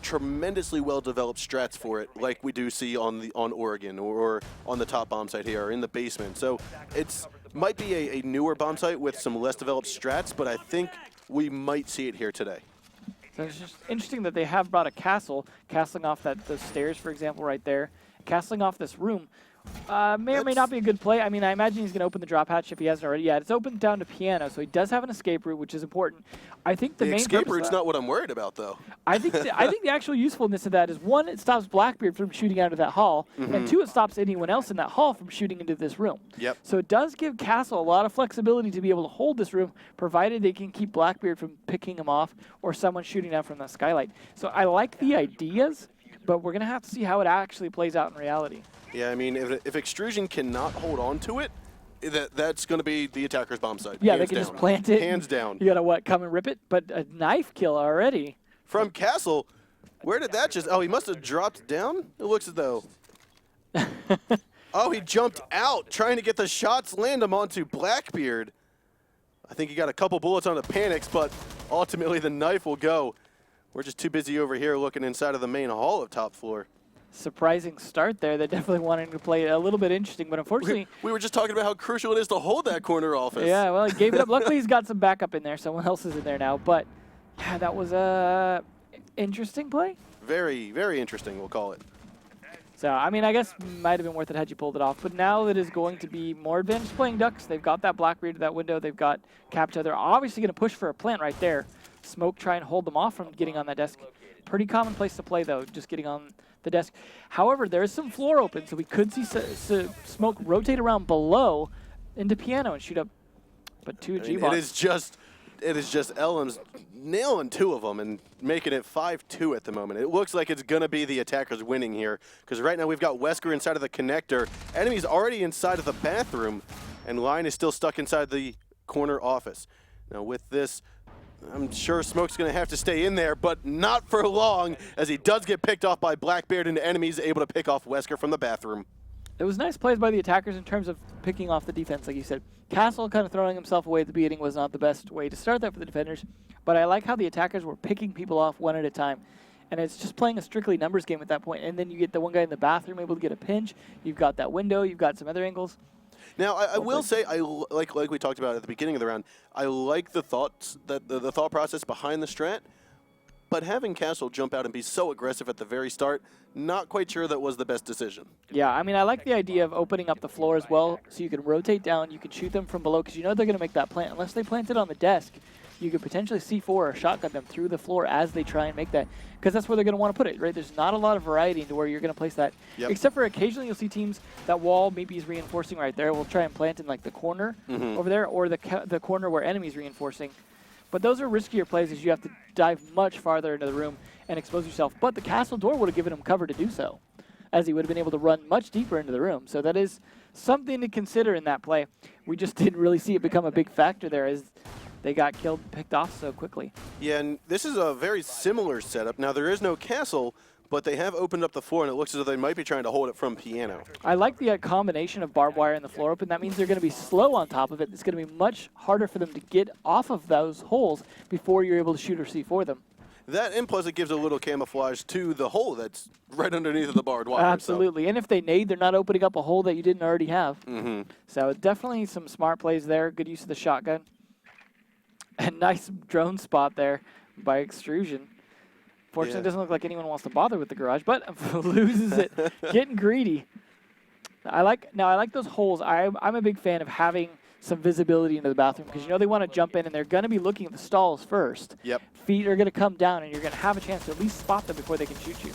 tremendously well-developed strats for it like we do see on Oregon or on the top bomb site here or in the basement. So it's might be a newer bomb site with some less developed strats, but I think we might see it here today. So it's just interesting that they have brought a castle, castling off those stairs, for example, right there, castling off this room. May or may not be a good play. I mean, I imagine he's going to open the drop hatch if he hasn't already yet. It's opened down to piano, so he does have an escape route, which is important. I think the main escape route's not what I'm worried about, though. I think the actual usefulness of that is, one, it stops Blackbeard from shooting out of that hall, and two, it stops anyone else in that hall from shooting into this room. Yep. So it does give Castle a lot of flexibility to be able to hold this room, provided they can keep Blackbeard from picking him off or someone shooting down from the skylight. So I like the ideas, but we're going to have to see how it actually plays out in reality. Yeah, I mean, if Extrusion cannot hold on to it, that's going to be the attacker's bomb site. Yeah, they can just plant it. Hands down. You got to, what, come and rip it? But a knife kill already. From Castle, where did that just... Oh, he must have dropped down? It looks as though... Oh, he jumped out, trying to get the shots land him onto Blackbeard. I think he got a couple bullets on the Panics, but ultimately the knife will go. We're just too busy over here looking inside of the main hall of top floor. Surprising start there. They're definitely wanting to play it a little bit interesting, but unfortunately... We were just talking about how crucial it is to hold that corner office. Yeah, well, he gave it up. Luckily, he's got some backup in there. Someone else is in there now, but yeah, that was a interesting play. Very, very interesting, we'll call it. So, I mean, I guess might have been worth it had you pulled it off, but now it is going to be more advantage playing Ducks. They've got that Blackbeard to that window. They've got Capta. They're obviously going to push for a plant right there. Smoke try and hold them off from getting on that desk. Pretty common place to play, though, just getting on the desk. However, there is some floor open, so we could see Smoke rotate around below into piano and shoot up, but two gBots. It is just Elms nailing two of them and making it 5-2 at the moment. It looks like it's going to be the attackers winning here, because right now we've got Wesker inside of the connector. Enemy's already inside of the bathroom, and Lion is still stuck inside the corner office. Now with this, I'm sure Smoke's going to have to stay in there, but not for long, as he does get picked off by Blackbeard, and Enemy's able to pick off Wesker from the bathroom. It was nice plays by the attackers in terms of picking off the defense, like you said. Castle kind of throwing himself away at the beginning was not the best way to start that for the defenders, but I like how the attackers were picking people off one at a time. And it's just playing a strictly numbers game at that point, and then you get the one guy in the bathroom able to get a pinch. You've got that window. You've got some other angles. Now, I will say, like we talked about at the beginning of the round, I like the thoughts, the thought process behind the strat, but having Castle jump out and be so aggressive at the very start, not quite sure that was the best decision. Yeah, I mean, I like the idea of opening up the floor as well, so you can rotate down, you can shoot them from below, because you know they're going to make that plant. Unless they plant it on the desk, you could potentially C4 or shotgun them through the floor as they try and make that, because that's where they're going to want to put it, right? There's not a lot of variety into where you're going to place that, except for occasionally you'll see teams, that wall maybe is reinforcing right there. We'll try and plant in like the corner over there, or the corner where enemy's reinforcing. But those are riskier plays, as you have to dive much farther into the room and expose yourself. But the castle door would have given him cover to do so, as he would have been able to run much deeper into the room. So that is something to consider in that play. We just didn't really see it become a big factor there, as they got killed and picked off so quickly. Yeah, and this is a very similar setup. Now, there is no castle, but they have opened up the floor, and it looks as though they might be trying to hold it from piano. I like the combination of barbed wire and the floor open. That means they're going to be slow on top of it. It's going to be much harder for them to get off of those holes before you're able to shoot or C4 them. That, and plus it gives a little camouflage to the hole that's right underneath of the barbed wire. Absolutely, so. And if they nade, they're not opening up a hole that you didn't already have. So definitely some smart plays there. Good use of the shotgun. A nice drone spot there by Extrusion. Fortunately, it doesn't look like anyone wants to bother with the garage, but loses it. Getting greedy. I like those holes. I'm a big fan of having some visibility into the bathroom, because you know they want to jump in and they're going to be looking at the stalls first. Yep. Feet are going to come down and you're going to have a chance to at least spot them before they can shoot you.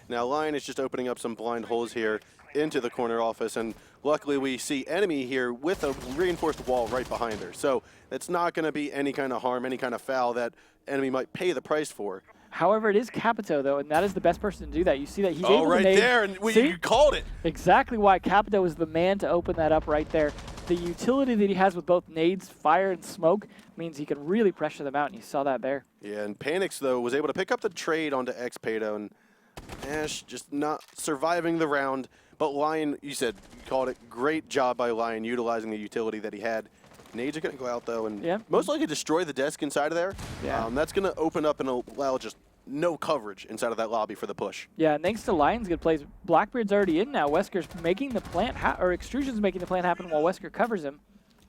Now Lion is just opening up some blind holes here into the corner office, and luckily we see Enemy here with a reinforced wall right behind her. So it's not going to be any kind of harm, any kind of foul that Enemy might pay the price for. However, it is Capito, though, and that is the best person to do that. You see that he's able to right there, and you called it. Exactly why Capito is the man to open that up right there. The utility that he has with both nades, fire, and smoke means he can really pressure them out, and you saw that there. Yeah, and Panix, though, was able to pick up the trade onto Xpedo, and Ash just not surviving the round. But Lion, you called it, great job by Lion utilizing the utility that he had. Nades are going to go out, though, and most likely destroy the desk inside of there. Yeah. That's going to open up and allow just no coverage inside of that lobby for the push. Yeah, and thanks to Lion's good plays, Blackbeard's already in now. Wesker's making the plant, or Extrusion's making the plant happen while Wesker covers him.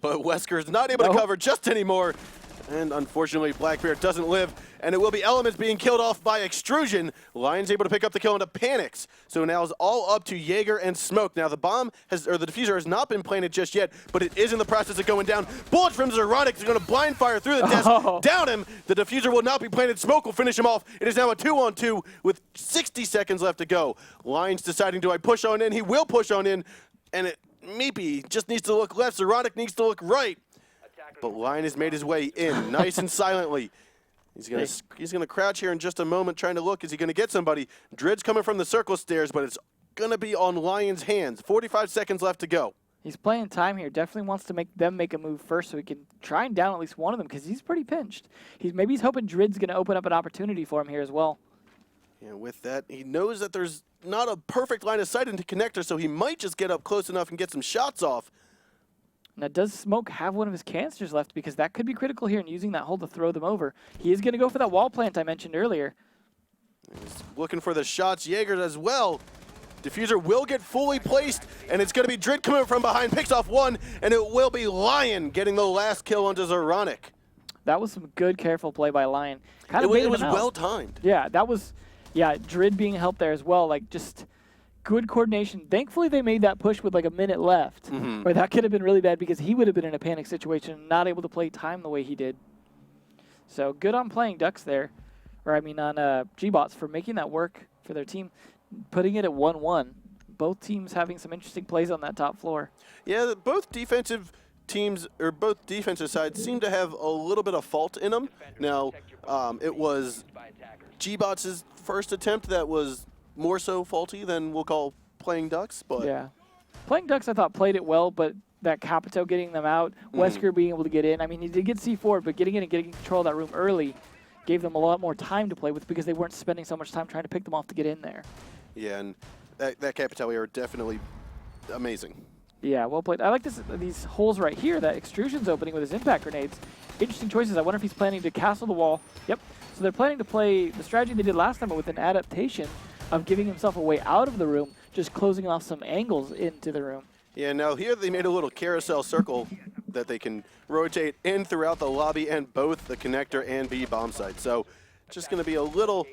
But Wesker's not able to cover just anymore. And unfortunately, Blackbeard doesn't live. and it will be Elements being killed off by Extrusion. Lion's able to pick up the kill into Panics. So now it's all up to Jaeger and Smoke. Now the bomb has, or the diffuser has not been planted just yet, but it is in the process of going down. Bullet from Zeronic is going to blind fire through the desk, down him. The diffuser will not be planted. Smoke will finish him off. It is now a 2-on-2 with 60 seconds left to go. Lion's deciding, do I push on in? He will push on in, and it maybe just needs to look left. Zeronic needs to look right. But Lion has made his way in, nice and silently. He's gonna crouch here in just a moment, trying to look. Is he gonna get somebody? Drid's coming from the circle stairs, but it's gonna be on Lion's hands. 45 seconds left to go. He's playing time here. Definitely wants to make them make a move first, so he can try and down at least one of them because he's pretty pinched. Maybe he's hoping Drid's gonna open up an opportunity for him here as well. Yeah, with that, he knows that there's not a perfect line of sight into connector, so he might just get up close enough and get some shots off. Now, does Smoke have one of his canisters left? Because that could be critical here in using that hole to throw them over. He is going to go for that wall plant I mentioned earlier. He's looking for the shots. Jaeger as well. Diffuser will get fully placed, and it's going to be Drid coming from behind. Picks off one, and it will be Lion getting the last kill onto Zeronic. That was some good, careful play by Lion. It was well timed. Yeah, that was, Drid being helped there as well. Like, just good coordination. Thankfully, they made that push with like a minute left, or that could have been really bad because he would have been in a panic situation and not able to play time the way he did. So good on playing Ducks there, or I mean on gBots for making that work for their team, putting it at 1-1. Both teams having some interesting plays on that top floor. Yeah, both defensive teams, or both defensive sides, seem to have a little bit of fault in them. Now, it was gBots' first attempt that was more so faulty than we'll call playing Ducks, but yeah, playing Ducks I thought played it well, but that Capito getting them out, Wesker being able to get in. I mean, he did get C4, but getting in and getting control of that room early gave them a lot more time to play with because they weren't spending so much time trying to pick them off to get in there. Yeah, and that Capito are definitely amazing. Yeah, well played. I like these holes right here that Extrusion's opening with his impact grenades. Interesting choices. I wonder if he's planning to castle the wall. Yep. So they're planning to play the strategy they did last time, but with an adaptation of giving himself a way out of the room, just closing off some angles into the room. Yeah, now here they made a little carousel circle that they can rotate in throughout the lobby and both the connector and B bomb site. So just going to be a little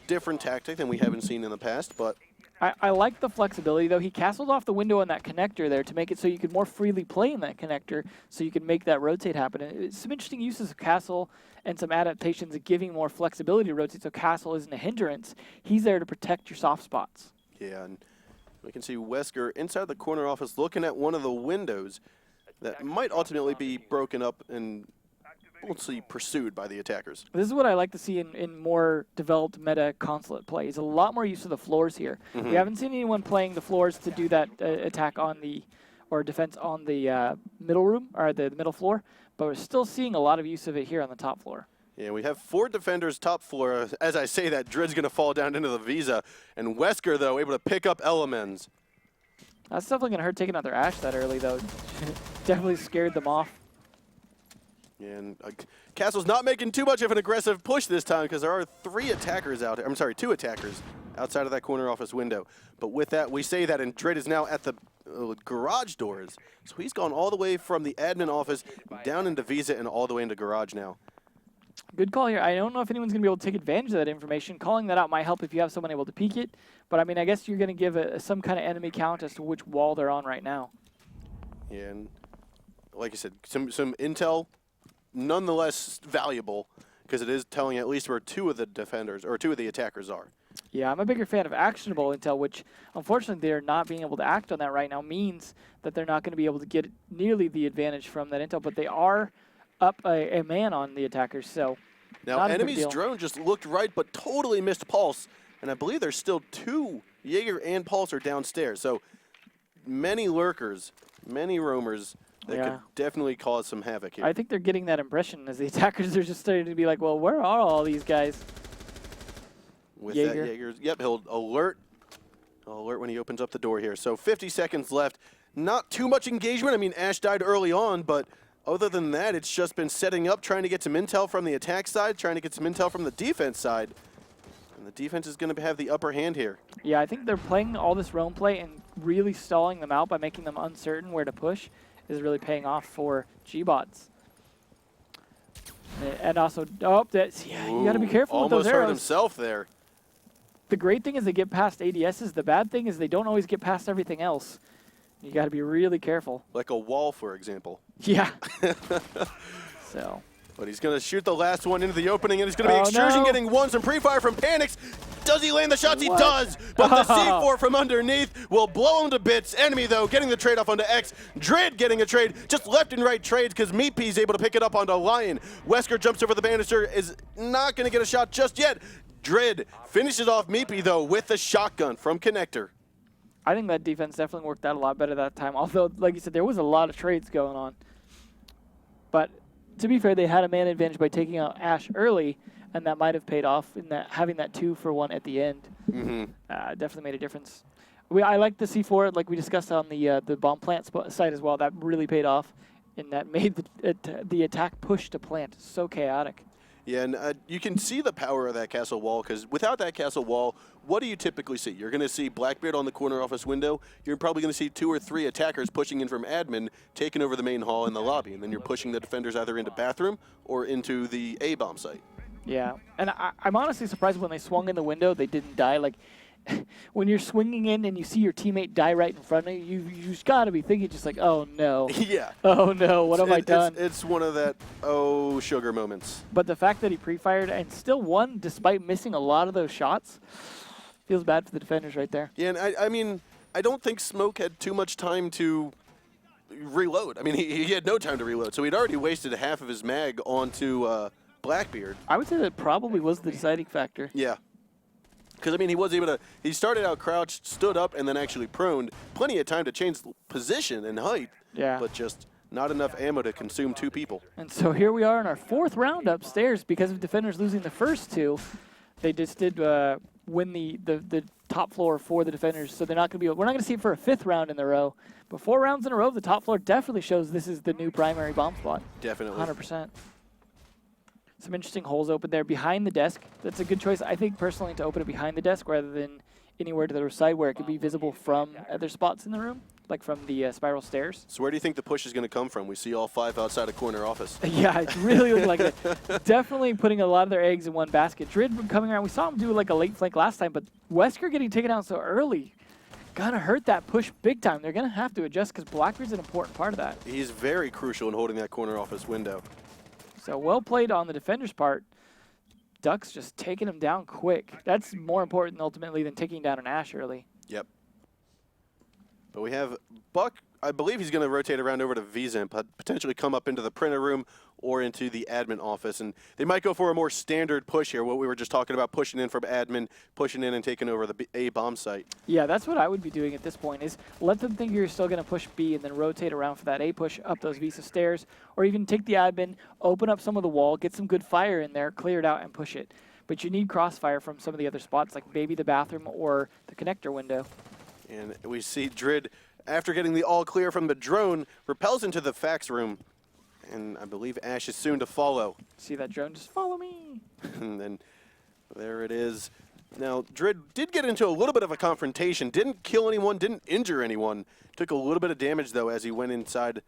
different tactic than we haven't seen in the past, but I like the flexibility, though. He castled off the window on that connector there to make it so you could more freely play in that connector so you could make that rotate happen. And it's some interesting uses of Castle and some adaptations of giving more flexibility to rotate so Castle isn't a hindrance. He's there to protect your soft spots. Yeah, and we can see Wesker inside the corner office looking at one of the windows that might ultimately be broken up and mostly pursued by the attackers. This is what I like to see in more developed meta Consulate play. Is a lot more use of the floors here. We haven't seen anyone playing the floors to do that attack on the, or defense on the middle room, or the middle floor, but we're still seeing a lot of use of it here on the top floor. Yeah, we have 4 defenders top floor. As I say that, Drid's going to fall down into the Visa, and Wesker, though, able to pick up Elements. That's definitely going to hurt taking out their Ash that early, though. Definitely scared them off. And Castle's not making too much of an aggressive push this time because there are 3 attackers out here. I'm sorry, 2 attackers outside of that corner office window. But with that, we say that, and Drid is now at the garage doors. So he's gone all the way from the admin office down into Visa and all the way into garage now. Good call here. I don't know if anyone's going to be able to take advantage of that information. Calling that out might help if you have someone able to peek it. But, I mean, I guess you're going to give some kind of enemy count as to which wall they're on right now. Yeah, and like I said, some intel, nonetheless valuable, because it is telling at least where 2 of the defenders, or 2 of the attackers are. Yeah, I'm a bigger fan of actionable intel, which, unfortunately, they're not being able to act on that right now, means that they're not going to be able to get nearly the advantage from that intel. But they are up a man on the attackers, so now enemy's drone just looked right but totally missed Pulse, and I believe there's still 2 Jaeger and Pulse are downstairs, so many lurkers, many roamers that could definitely cause some havoc here. I think they're getting that impression as the attackers are just starting to be like, well, where are all these guys? With Jaeger. That Jaeger's, yep, he'll alert when he opens up the door here. So 50 seconds left, not too much engagement. I mean, Ash died early on, but other than that, it's just been setting up, trying to get some intel from the attack side, trying to get some intel from the defense side. And the defense is going to have the upper hand here. Yeah, I think they're playing all this roam play and really stalling them out by making them uncertain where to push is really paying off for gBots. And also, yeah, you got to be careful with those almost hurt arrows. himself there. The great thing is they get past ADSs. The bad thing is they don't always get past everything else. You got to be really careful. Like a wall, for example. Yeah. So. But he's going to shoot the last one into the opening, and it's going to be Extrusion getting one, some pre-fire from Panics. Does he land the shots? He does, but the C4 from underneath will blow him to bits. Enemy, though, getting the trade off onto X. Drid getting a trade, just left and right trades because Meatpea's able to pick it up onto Lion. Wesker jumps over the banister, is not going to get a shot just yet. Drid finishes off Meatpea, though, with the shotgun from Connector. I think that defense definitely worked out a lot better that time, although, like you said, there was a lot of trades going on. But to be fair, they had a man advantage by taking out Ash early, and that might have paid off in that having that 2-for-1 at the end. Definitely made a difference. I like the C4, like we discussed on the bomb plant side as well. That really paid off, and that made the attack push to plant so chaotic. Yeah, and you can see the power of that castle wall, because without that castle wall, what do you typically see? You're going to see Blackbeard on the corner office window. You're probably going to see 2 or 3 attackers pushing in from admin, taking over the main hall in the lobby, and then you're pushing the defenders either into bathroom or into the A-bomb site. Yeah, and I'm honestly surprised when they swung in the window, they didn't die. Like, when you're swinging in and you see your teammate die right in front of you, you just got to be thinking just like, oh, no. Yeah. Oh, no, what have I done? It's one of that, oh, sugar moments. But the fact that he pre-fired and still won despite missing a lot of those shots feels bad for the defenders right there. Yeah, and I mean, I don't think Smoke had too much time to reload. I mean, he had no time to reload, so he'd already wasted half of his mag onto Blackbeard. I would say that probably was the deciding factor. Yeah. Because, I mean, he was able to, he started out crouched, stood up, and then actually proned. Plenty of time to change position and height, but just not enough ammo to consume 2 people. And so here we are in our 4th round upstairs. Because of defenders losing the first 2, they just did win the top floor for the defenders. So they're not going to be, we're not going to see it for a 5th round in a row. But 4 rounds in a row, the top floor definitely shows this is the new primary bomb spot. Definitely. 100%. Some interesting holes open there behind the desk. That's a good choice, I think, personally, to open it behind the desk rather than anywhere to the side where it could be visible from other spots in the room, like from the spiral stairs. So where do you think the push is going to come from? We see all 5 outside a corner office. Yeah, it's really looking like it. Definitely putting a lot of their eggs in one basket. Drid coming around. We saw him do like a late flank last time, but Wesker getting taken out so early gonna hurt that push big time. They're gonna have to adjust because Blackbeard's an important part of that. He's very crucial in holding that corner office window. So well played on the defender's part. Ducks just taking him down quick. That's more important ultimately than taking down an Ash early. Yep. But we have Buck. I believe he's going to rotate around over to VZIMP, potentially come up into the printer room or into the admin office. And they might go for a more standard push here, what we were just talking about, pushing in from admin, pushing in and taking over the A bomb site. Yeah, that's what I would be doing at this point, is let them think you're still going to push B and then rotate around for that A push up those Visa stairs, or even take the admin, open up some of the wall, get some good fire in there, clear it out, and push it. But you need crossfire from some of the other spots, like maybe the bathroom or the connector window. And we see Drid, after getting the all clear from the drone, repels into the fax room. And I believe Ash is soon to follow. See that drone? Just follow me. And then there it is. Now, Drid did get into a little bit of a confrontation. Didn't kill anyone, didn't injure anyone. Took a little bit of damage, though, as he went inside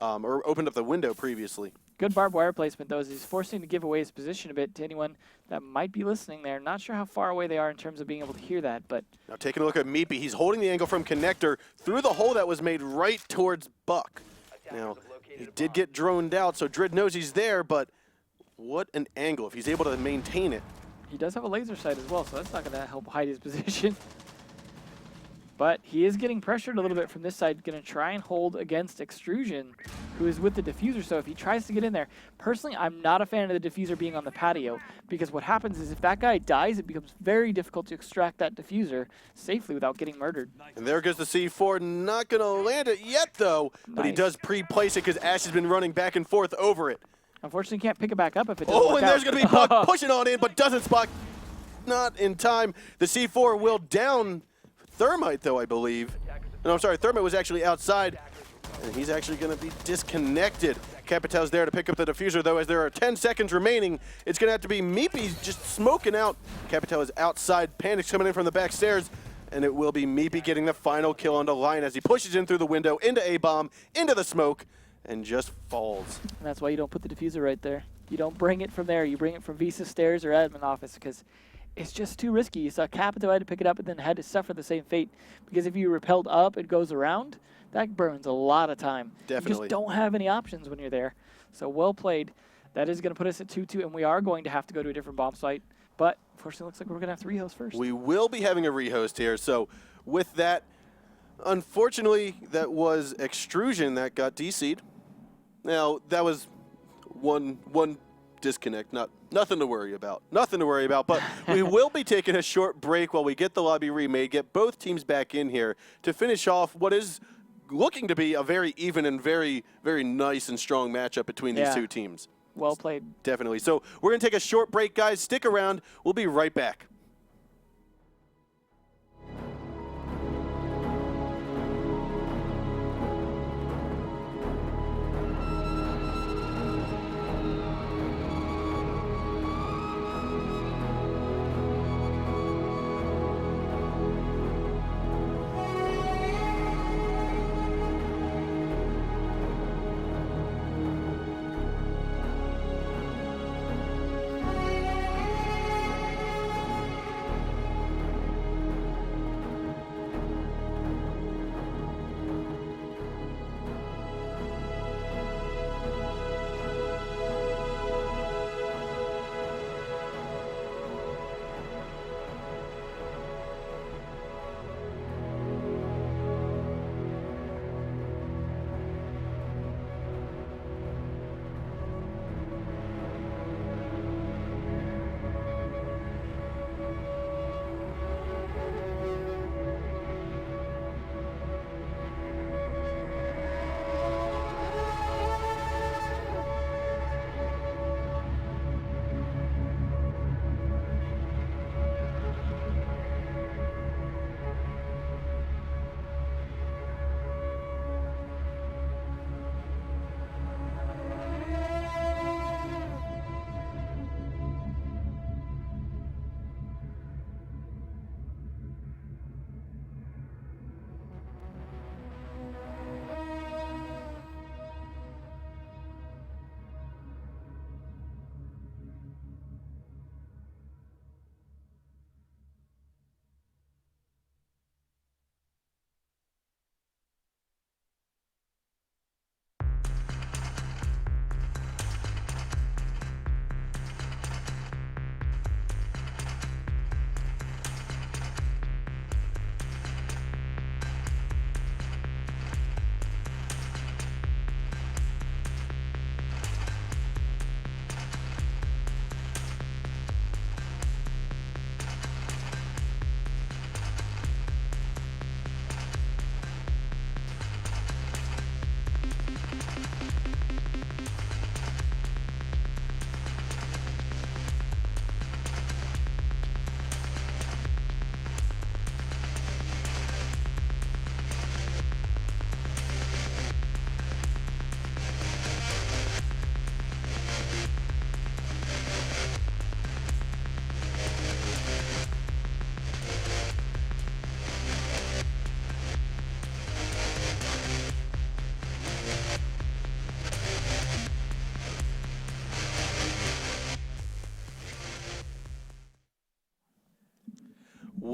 or opened up the window previously. Good barbed wire placement, though, as he's forcing to give away his position a bit to anyone that might be listening there. Not sure how far away they are in terms of being able to hear that, but... Now taking a look at Meepy, he's holding the angle from Connector through the hole that was made right towards Buck. Now, he did get droned out, so Drid knows he's there, but what an angle if he's able to maintain it. He does have a laser sight as well, so that's not going to help hide his position. But he is getting pressured a little bit from this side, going to try and hold against Extrusion, who is with the diffuser. So if he tries to get in there, personally, I'm not a fan of the diffuser being on the patio, because what happens is if that guy dies, it becomes very difficult to extract that diffuser safely without getting murdered. And there goes the C4, not going to land it yet, though, but he does pre-place it because Ash has been running back and forth over it. Unfortunately, can't pick it back up if it doesn't work and out. there's going to be Buck pushing on in, but doesn't spot. Not in time. The C4 will down Thermite, though, I believe. No, I'm sorry, Thermite was actually outside, and he's actually going to be disconnected. Capitel's there to pick up the diffuser, though, as there are 10 seconds remaining. It's going to have to be Meepy just smoking out. Capitel is outside. Panic's coming in from the back stairs, and it will be Meepy getting the final kill on the line as he pushes in through the window, into A-bomb, into the smoke, and just falls. And that's why you don't put the diffuser right there. You don't bring it from there. You bring it from Visa stairs or admin office because it's just too risky. You saw Capito had to pick it up and then had to suffer the same fate because if you repelled up, it goes around. That burns a lot of time. Definitely. You just don't have any options when you're there. So well played. That is going to put us at 2-2, and we are going to have to go to a different bomb site. But unfortunately, it looks like we're going to have to rehost first. We will be having a rehost here. So with that, unfortunately, that was Extrusion that got DC'd. Now, that was one disconnect, nothing to worry about. Nothing to worry about, but we will be taking a short break while we get the lobby remade, get both teams back in here to finish off what is looking to be a very even and very, very nice and strong matchup between these two teams. Well played. Definitely. So we're going to take a short break, guys. Stick around. We'll be right back.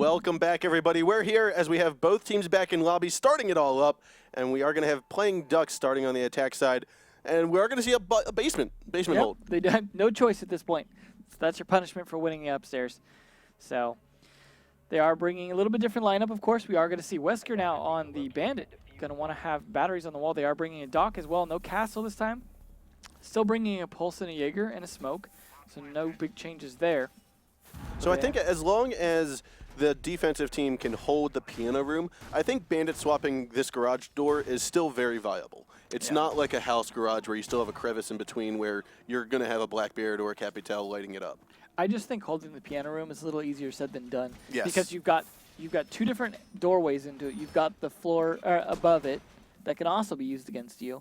Welcome back, everybody. We're here as we have both teams back in lobby, starting it all up, and we are going to have Playing Ducks starting on the attack side, and we are going to see a basement hold. They have no choice at this point. So that's your punishment for winning upstairs. So they are bringing a little bit different lineup, of course. We are going to see Wesker now on the Bandit. Going to want to have batteries on the wall. They are bringing a Dock as well. No Castle this time. Still bringing a Pulse and a Jaeger and a Smoke, so no big changes there. So I think as long as the defensive team can hold the piano room, I think Bandit swapping this garage door is still very viable. It's not like a house garage where you still have a crevice in between where you're going to have a Blackbeard or a Capital lighting it up. I just think holding the piano room is a little easier said than done. Yes. Because you've got two different doorways into it. You've got the floor above it that can also be used against you,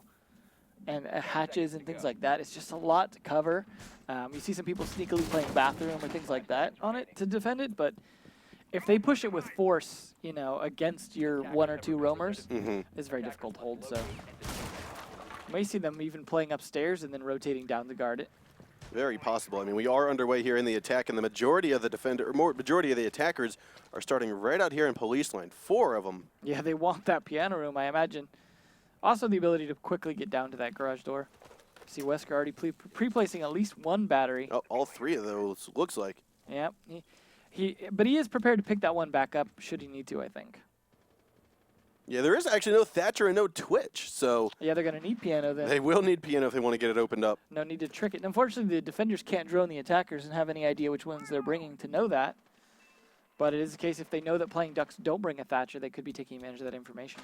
and hatches and things like that. It's just a lot to cover. You see some people sneakily playing bathroom or things like that on it to defend it, but if they push it with force, you know, against your one or two roamers, it's very difficult to hold. So you may see them even playing upstairs and then rotating down to guard it. Very possible. I mean, we are underway here in the attack, and the majority of the majority of the attackers are starting right out here in police line. 4 of them. Yeah, they want that piano room, I imagine. Also the ability to quickly get down to that garage door. See Wesker already pre-placing at least 1 battery. Oh, all 3 of those, looks like. Yep. But he is prepared to pick that one back up should he need to, I think. Yeah, there is actually no Thatcher and no Twitch, so... Yeah, they're going to need piano then. They will need piano if they want to get it opened up. No need to trick it. And unfortunately, the defenders can't drone the attackers and have any idea which ones they're bringing to know that. But it is the case if they know that playing Ducks don't bring a Thatcher, they could be taking advantage of that information.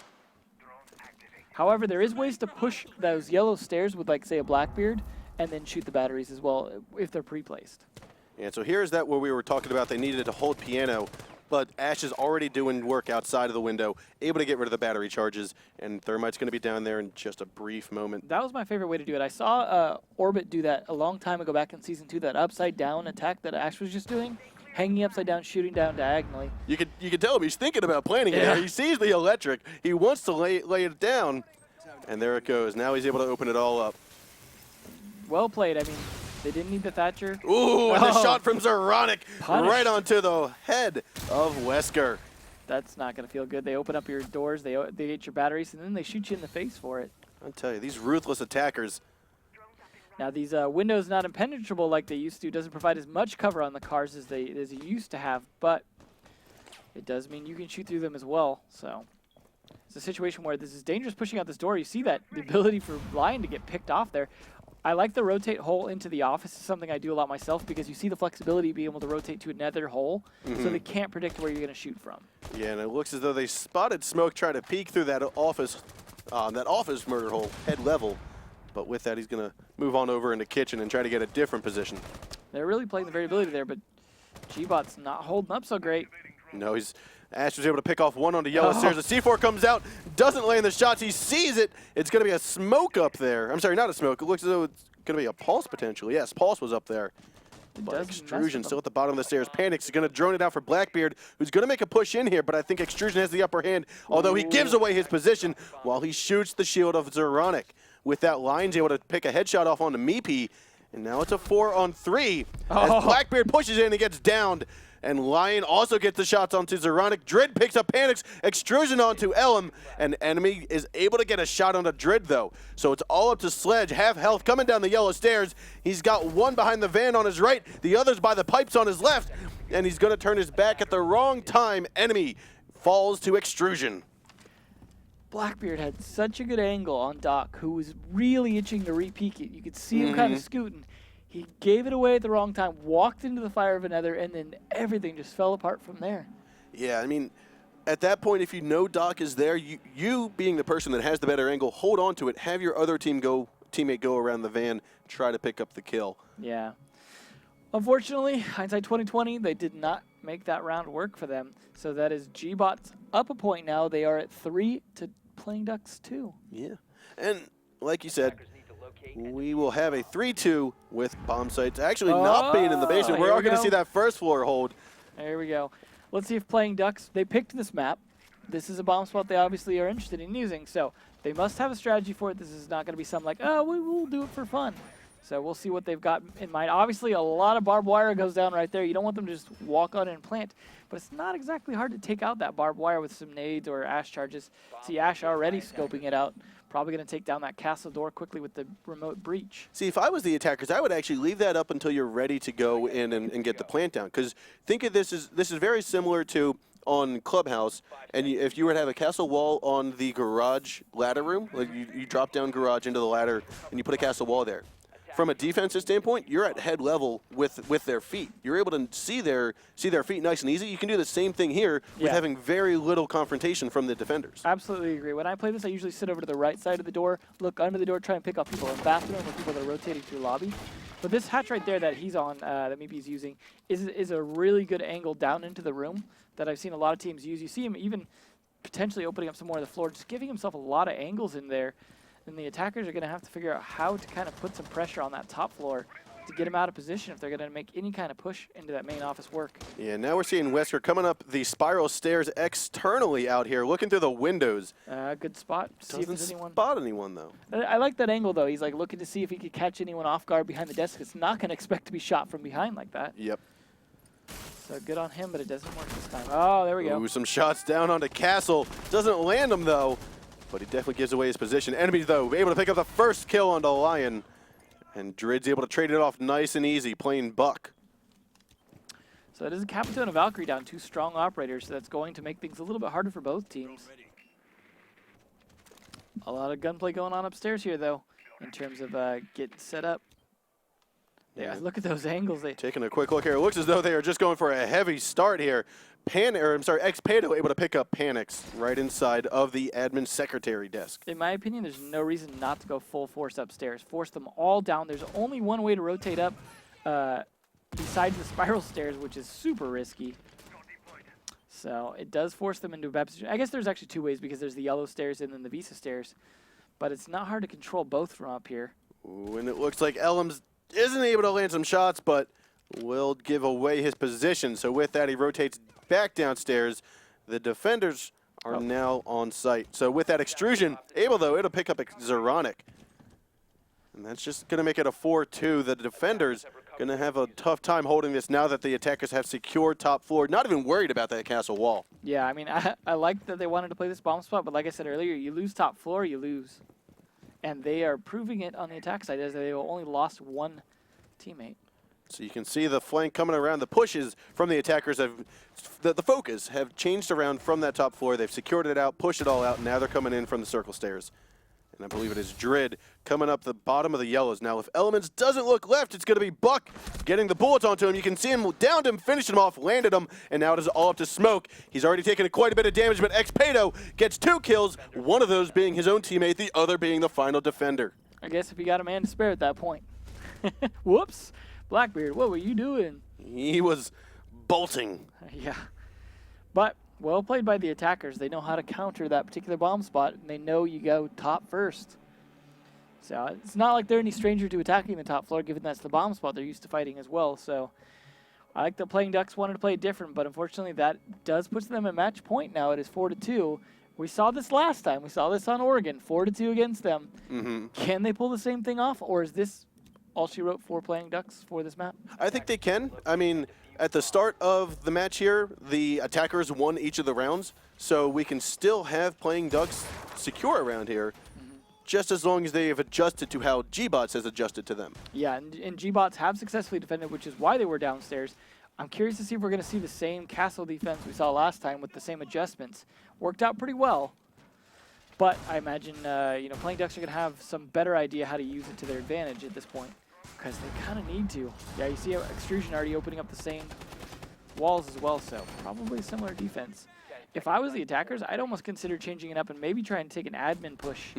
However, there is ways to push those yellow stairs with, like, say, a Blackbeard, and then shoot the batteries as well if they're pre-placed. And so here's that where we were talking about they needed to hold piano, but Ash is already doing work outside of the window, able to get rid of the battery charges, and Thermite's going to be down there in just a brief moment. That was my favorite way to do it. I saw Orbit do that a long time ago back in Season 2, that upside-down attack that Ash was just doing, hanging upside down, shooting down diagonally. You could tell him he's thinking about planning it. He sees the electric. He wants to lay it down, and there it goes. Now he's able to open it all up. Well played. I mean, they didn't need the Thatcher. Ooh, and the shot from Zeronic Punished. right onto the head of Wesker. That's not going to feel good. They open up your doors, they get your batteries, and then they shoot you in the face for it. I'll tell you, these ruthless attackers. Now, these windows not impenetrable like they used to. Doesn't provide as much cover on the cars as they used to have, but it does mean you can shoot through them as well. So it's a situation where this is dangerous pushing out this door. You see that the ability for Lion to get picked off there. I like the rotate hole into the office. It's something I do a lot myself because you see the flexibility of being able to rotate to another hole, so they can't predict where you're going to shoot from. Yeah, and it looks as though they spotted Smoke try to peek through that office murder hole, head level. But with that, he's going to move on over into kitchen and try to get a different position. They're really playing the variability there, but gBots not holding up so great. No, Ash was able to pick off 1 on the yellow stairs. The C4 comes out, doesn't land the shots. He sees it. It's going to be a smoke up there. I'm sorry, not a smoke. It looks as though it's going to be a pulse potentially. Yes, pulse was up there. But Extrusion still at the bottom of the stairs. Panics is going to drone it out for Blackbeard, who's going to make a push in here, but I think Extrusion has the upper hand, although he gives away his position while he shoots the shield of Zeronic. With that, Lion's able to pick a headshot off onto Meepy, and now it's a 4-on-3 as Blackbeard pushes in and gets downed. And Lion also gets the shots onto Zeronic. Drid picks up Panics, Extrusion onto Elam, and Enemy is able to get a shot onto Drid, though. So it's all up to Sledge, half health, coming down the yellow stairs. He's got 1 behind the van on his right, the other's by the pipes on his left, and he's going to turn his back at the wrong time. Enemy falls to Extrusion. Blackbeard had such a good angle on Doc, who was really itching to re-peek it. You could see him kind of scooting. He gave it away at the wrong time, walked into the fire of another, and then everything just fell apart from there. Yeah, I mean, at that point, if you know Doc is there, you being the person that has the better angle, hold on to it. Have your other teammate go around the van, try to pick up the kill. Yeah. Unfortunately, hindsight 2020, they did not make that round work for them. So that is gBots up a point now. They are at 3 to playing Ducks 2. Yeah. And like you said, we will have a 3-2 with bomb sites actually not being in the basement. We're all going to see that first floor hold. There we go. Let's see if playing Ducks, they picked this map. This is a bomb spot they obviously are interested in using, so they must have a strategy for it. This is not going to be something like, oh, we will do it for fun. So we'll see what they've got in mind. Obviously, a lot of barbed wire goes down right there. You don't want them to just walk on and plant, but it's not exactly hard to take out that barbed wire with some nades or Ash charges. See Ash already scoping it out. Probably going to take down that castle door quickly with the remote breach. See, if I was the attackers, I would actually leave that up until you're ready to go in and get the plant down. Because think of this is very similar to on Clubhouse, and if you were to have a castle wall on the garage ladder room, like you drop down garage into the ladder and you put a castle wall there. From a defensive standpoint, you're at head level with their feet. You're able to see their feet nice and easy. You can do the same thing here with having very little confrontation from the defenders. Absolutely agree. When I play this, I usually sit over to the right side of the door, look under the door, try and pick off people in the bathroom or people that are rotating through lobby. But this hatch right there that he's on, that Meepy's using, is a really good angle down into the room that I've seen a lot of teams use. You see him even potentially opening up some more of the floor, just giving himself a lot of angles in there. And the attackers are going to have to figure out how to kind of put some pressure on that top floor to get him out of position if they're going to make any kind of push into that main office work. Yeah, now we're seeing Wesker coming up the spiral stairs externally out here, looking through the windows. Good spot. See if Doesn't there's anyone. spot anyone, though. I like that angle, though. He's like looking to see if he could catch anyone off guard behind the desk. It's not going to expect to be shot from behind like that. Yep. So good on him, but it doesn't work this time. Oh, there we go. Ooh, some shots down onto Castle. Doesn't land him, though, but he definitely gives away his position. Enemies, though, able to pick up the first kill onto Lion. And Drid's able to trade it off nice and easy, playing Buck. So it is a Capito and a Valkyrie down, 2 strong operators, so that's going to make things a little bit harder for both teams. A lot of gunplay going on upstairs here, though, in terms of getting set up. Yeah, look at those angles. Taking a quick look here, it looks as though they are just going for a heavy start here. Xpedo able to pick up Panics right inside of the admin secretary desk. In my opinion, there's no reason not to go full force upstairs. Force them all down. There's only one way to rotate up besides the spiral stairs, which is super risky. So it does force them into a bad position. I guess there's actually 2 ways because there's the yellow stairs and then the Visa stairs. But it's not hard to control both from up here. Ooh, and it looks like Elms isn't able to land some shots, but will give away his position. So with that, he rotates back downstairs. The defenders are now on site. So with that extrusion, able though, it'll pick up Zeronic. And that's just going to make it a 4-2. The defenders going to have a tough time holding this now that the attackers have secured top floor. Not even worried about that castle wall. Yeah, I mean, I like that they wanted to play this bomb spot, but like I said earlier, you lose top floor, you lose. And they are proving it on the attack side as they only lost 1 teammate. So you can see the flank coming around. The pushes from the attackers have, the focus have changed around from that top floor. They've secured it out, pushed it all out, and now they're coming in from the circle stairs. And I believe it is Drid coming up the bottom of the yellows. Now, if Elements doesn't look left, it's going to be Buck getting the bullets onto him. You can see him downed him, finished him off, landed him, and now it is all up to Smoke. He's already taken quite a bit of damage, but Xpedo gets 2 kills, one of those being his own teammate, the other being the final defender. I guess if you got a man to spare at that point. Whoops. Blackbeard, what were you doing? He was bolting. Yeah. But well played by the attackers. They know how to counter that particular bomb spot, and they know you go top first. So it's not like they're any stranger to attacking the top floor, given that's the bomb spot they're used to fighting as well. So I like that Playing Ducks wanted to play it different, but unfortunately that does put them at match point now. It is 4-2. We saw this last time. We saw this on Oregon, 4-2 against them. Can they pull the same thing off, or is this all she wrote for Playing Ducks for this map? I think they can. I mean, at the start of the match here, the attackers won each of the rounds, so we can still have Playing Ducks secure around here, just as long as they have adjusted to how gBots has adjusted to them. Yeah, and gBots have successfully defended, which is why they were downstairs. I'm curious to see if we're going to see the same castle defense we saw last time with the same adjustments. Worked out pretty well, but I imagine Playing Ducks are going to have some better idea how to use it to their advantage at this point, because they kind of need to. Yeah, you see how Extrusion already opening up the same walls as well, so probably similar defense. If I was the attackers, I'd almost consider changing it up and maybe try and take an admin push.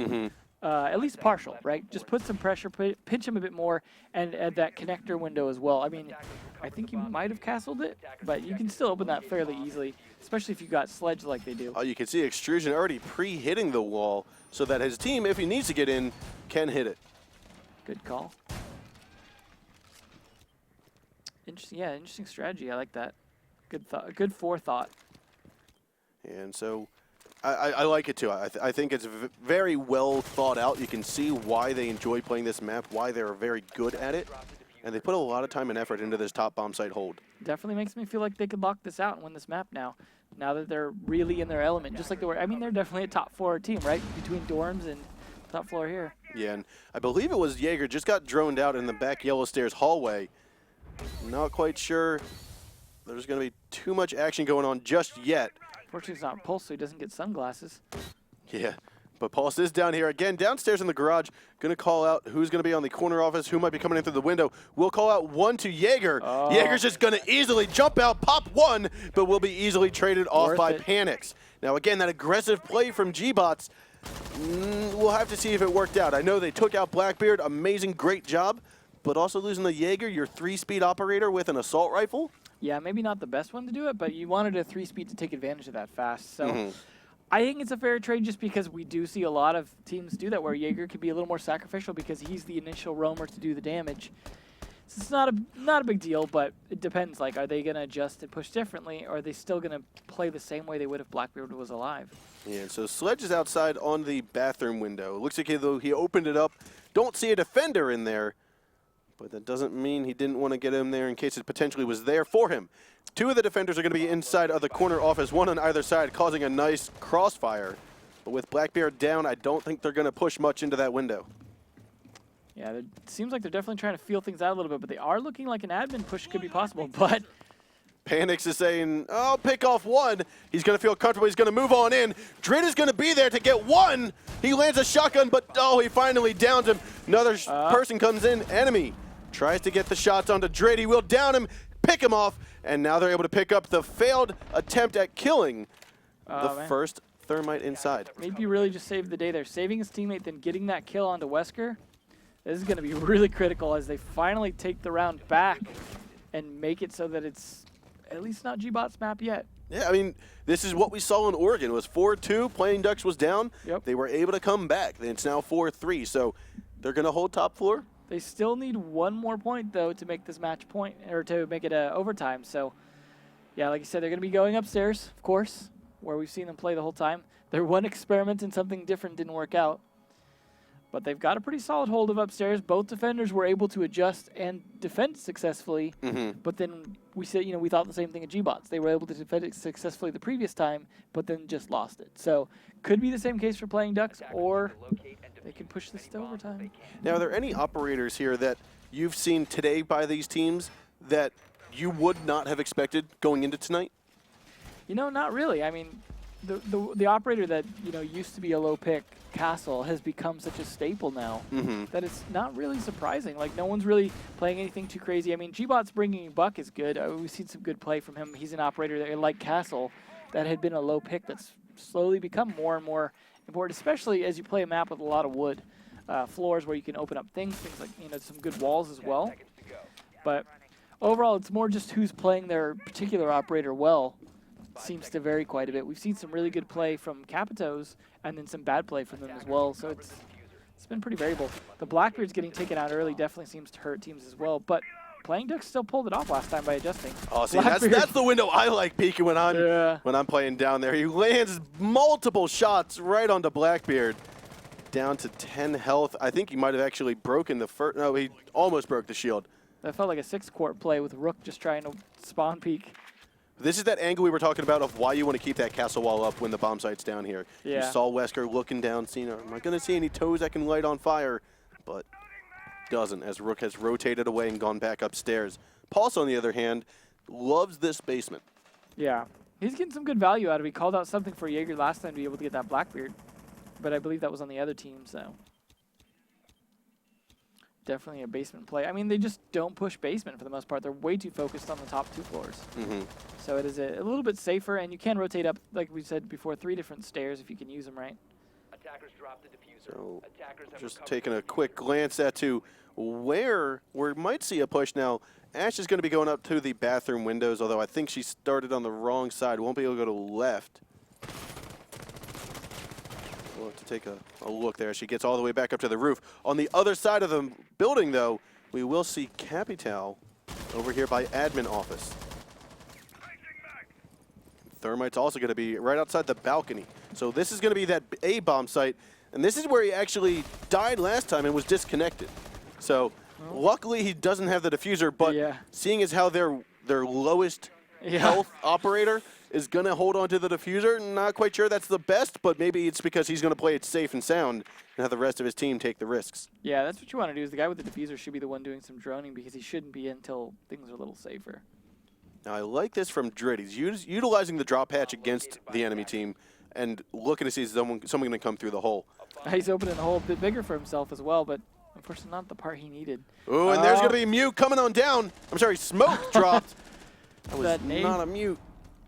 At least partial, right? Just put some pressure, pinch him a bit more, and add that connector window as well. I mean, I think you might have castled it, but you can still open that fairly easily, especially if you got sledge like they do. Oh, you can see Extrusion already pre-hitting the wall so that his team, if he needs to get in, can hit it. Good call. Interesting, yeah, interesting strategy. I like that. Good forethought. And so I like it too. I think it's very well thought out. You can see why they enjoy playing this map, why they're very good at it, and they put a lot of time and effort into this top bomb site hold. Definitely makes me feel like they could lock this out and win this map now that they're really in their element, just like they were. I mean, they're definitely a top 4 team, right? Between dorms and top floor here. Yeah, and I believe it was Jaeger just got droned out in the back yellow stairs hallway. Not quite sure there's going to be too much action going on just yet. Fortunately, it's not Pulse, so he doesn't get sunglasses. Yeah, but Pulse is down here again, downstairs in the garage. Going to call out who's going to be on the corner office, who might be coming in through the window. We'll call out one to Jaeger. Oh. Jaeger's just going to easily jump out, pop one, but will be easily traded off by Panics. Now, again, that aggressive play from gBots, we'll have to see if it worked out. I know they took out Blackbeard, amazing, great job, but also losing the Jaeger, your 3-speed operator with an assault rifle. Yeah, maybe not the best one to do it, but you wanted a 3-speed to take advantage of that fast. So I think it's a fair trade just because we do see a lot of teams do that where Jaeger can be a little more sacrificial because he's the initial roamer to do the damage. So it's not a big deal, but it depends. Like, are they going to adjust and push differently, or are they still going to play the same way they would if Blackbeard was alive? Yeah, so Sledge is outside on the bathroom window. It looks like he opened it up. Don't see a defender in there, but that doesn't mean he didn't want to get in there in case it potentially was there for him. Two of the defenders are going to be inside of the corner office, one on either side, causing a nice crossfire. But with Blackbeard down, I don't think they're going to push much into that window. Yeah, it seems like they're definitely trying to feel things out a little bit, but they are looking like an admin push could be possible, but... Panics is saying, oh, pick off one. He's going to feel comfortable. He's going to move on in. Drid is going to be there to get one. He lands a shotgun, but oh, he finally downs him. Another person comes in. Enemy tries to get the shots onto Drid. He will down him, pick him off, and now they're able to pick up the failed attempt at killing the first Thermite inside. Maybe really just saved the day there. Saving his teammate, then getting that kill onto Wesker. This is going to be really critical as they finally take the round back and make it so that it's at least not gBots map yet. Yeah, I mean, this is what we saw in Oregon. It was 4-2, Playing Ducks was down. Yep. They were able to come back. It's now 4-3, so they're going to hold top floor. They still need one more point, though, to make this match point, or to make it overtime. So, yeah, like you said, they're going to be going upstairs, of course, where we've seen them play the whole time. Their one experiment in something different didn't work out. But they've got a pretty solid hold of upstairs. Both defenders were able to adjust and defend successfully. But then we said, we thought the same thing at gBots. They were able to defend it successfully the previous time, but then just lost it. So could be the same case for Playing Ducks, or they can push this to overtime. Now, are there any operators here that you've seen today by these teams that you would not have expected going into tonight? Not really. I mean, the operator that used to be a low pick, Castle, has become such a staple now that it's not really surprising. Like, no one's really playing anything too crazy. I mean, gBots bringing Buck is good. We've seen some good play from him. He's an operator that, like Castle, that had been a low pick that's slowly become more and more important, especially as you play a map with a lot of wood floors where you can open up things like some good walls as well. But overall, it's more just who's playing their particular operator well. Seems to vary quite a bit. We've seen some really good play from Capitos and then some bad play from them as well, so it's been pretty variable. The Blackbeards getting taken out early definitely seems to hurt teams as well, but Playing Ducks still pulled it off last time by adjusting. Oh, see, that's the window I like peeking when I'm playing down there. He lands multiple shots right onto Blackbeard. Down to 10 health. I think he might have actually broken the first. No, he almost broke the shield. That felt like a 6-quart play with Rook just trying to spawn peek. This is that angle we were talking about of why you want to keep that castle wall up when the bomb site's down here. Yeah. You saw Wesker looking down, seeing, am I going to see any toes I can light on fire? But doesn't, as Rook has rotated away and gone back upstairs. Pulse, on the other hand, loves this basement. Yeah. He's getting some good value out of it. He called out something for Jaeger last time to be able to get that Blackbeard. But I believe that was on the other team, so. Definitely a basement play. I mean, they just don't push basement for the most part. They're way too focused on the top 2 floors. So it is a little bit safer, and you can rotate up, like we said before, 3 different stairs if you can use them right. Attackers drop the diffuser. So just taking a quick glance at where we might see a push now. Ash is going to be going up to the bathroom windows, although I think she started on the wrong side. Won't be able to go to left. We'll have to take a look there. She gets all the way back up to the roof. On the other side of the building, though, we will see Capital over here by admin office. Thermite's also going to be right outside the balcony. So this is going to be that A bomb site, and this is where he actually died last time and was disconnected. So luckily he doesn't have the diffuser, but seeing as how their lowest health operator is going to hold on to the diffuser, not quite sure that's the best, but maybe it's because he's going to play it safe and sound and have the rest of his team take the risks. Yeah, that's what you want to do. Is the guy with the diffuser should be the one doing some droning because he shouldn't be until things are a little safer. Now, I like this from Drid. He's utilizing the drop hatch against the enemy team and looking to see if someone going to come through the hole. He's opening the hole a bit bigger for himself as well, but unfortunately not the part he needed. Oh, and there's going to be Mute coming on down. I'm sorry, Smoke dropped. That was not a Mute.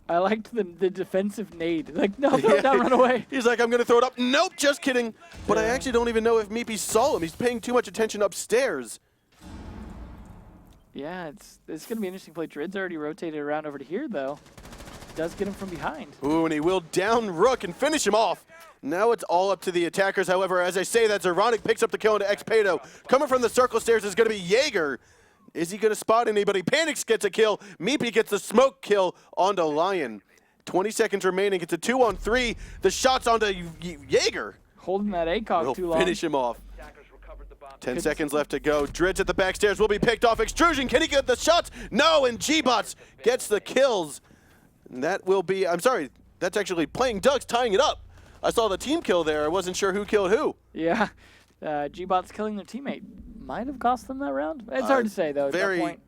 I liked the defensive nade. Like, no, throw it down, run away. He's like, I'm going to throw it up. Nope, just kidding. But I actually don't even know if Meepy saw him. He's paying too much attention upstairs. Yeah, it's going to be an interesting play. Drid's already rotated around over to here, though. Does get him from behind. Ooh, and he will down Rook and finish him off. Now it's all up to the attackers. However, as I say that, Zeronic picks up the kill into Xpedo. Coming from the circle stairs is going to be Jaeger. Is he going to spot anybody? Panics gets a kill. Meepy gets the smoke kill onto Lion. 20 seconds remaining. It's a 2-on-3. The shot's onto Jaeger. Holding that ACOG We'll too long. finish him off. Attackers recovered the bomb. 10 seconds left to go. Dridge at the back stairs will be picked off. Extrusion, can he get the shots? No, and gBots gets the kills. And that will be, I'm sorry, that's actually Playing Ducks tying it up. I saw the team kill there. I wasn't sure who killed who. Yeah, gBots killing their teammate might have cost them that round. It's hard to say, though, at that point.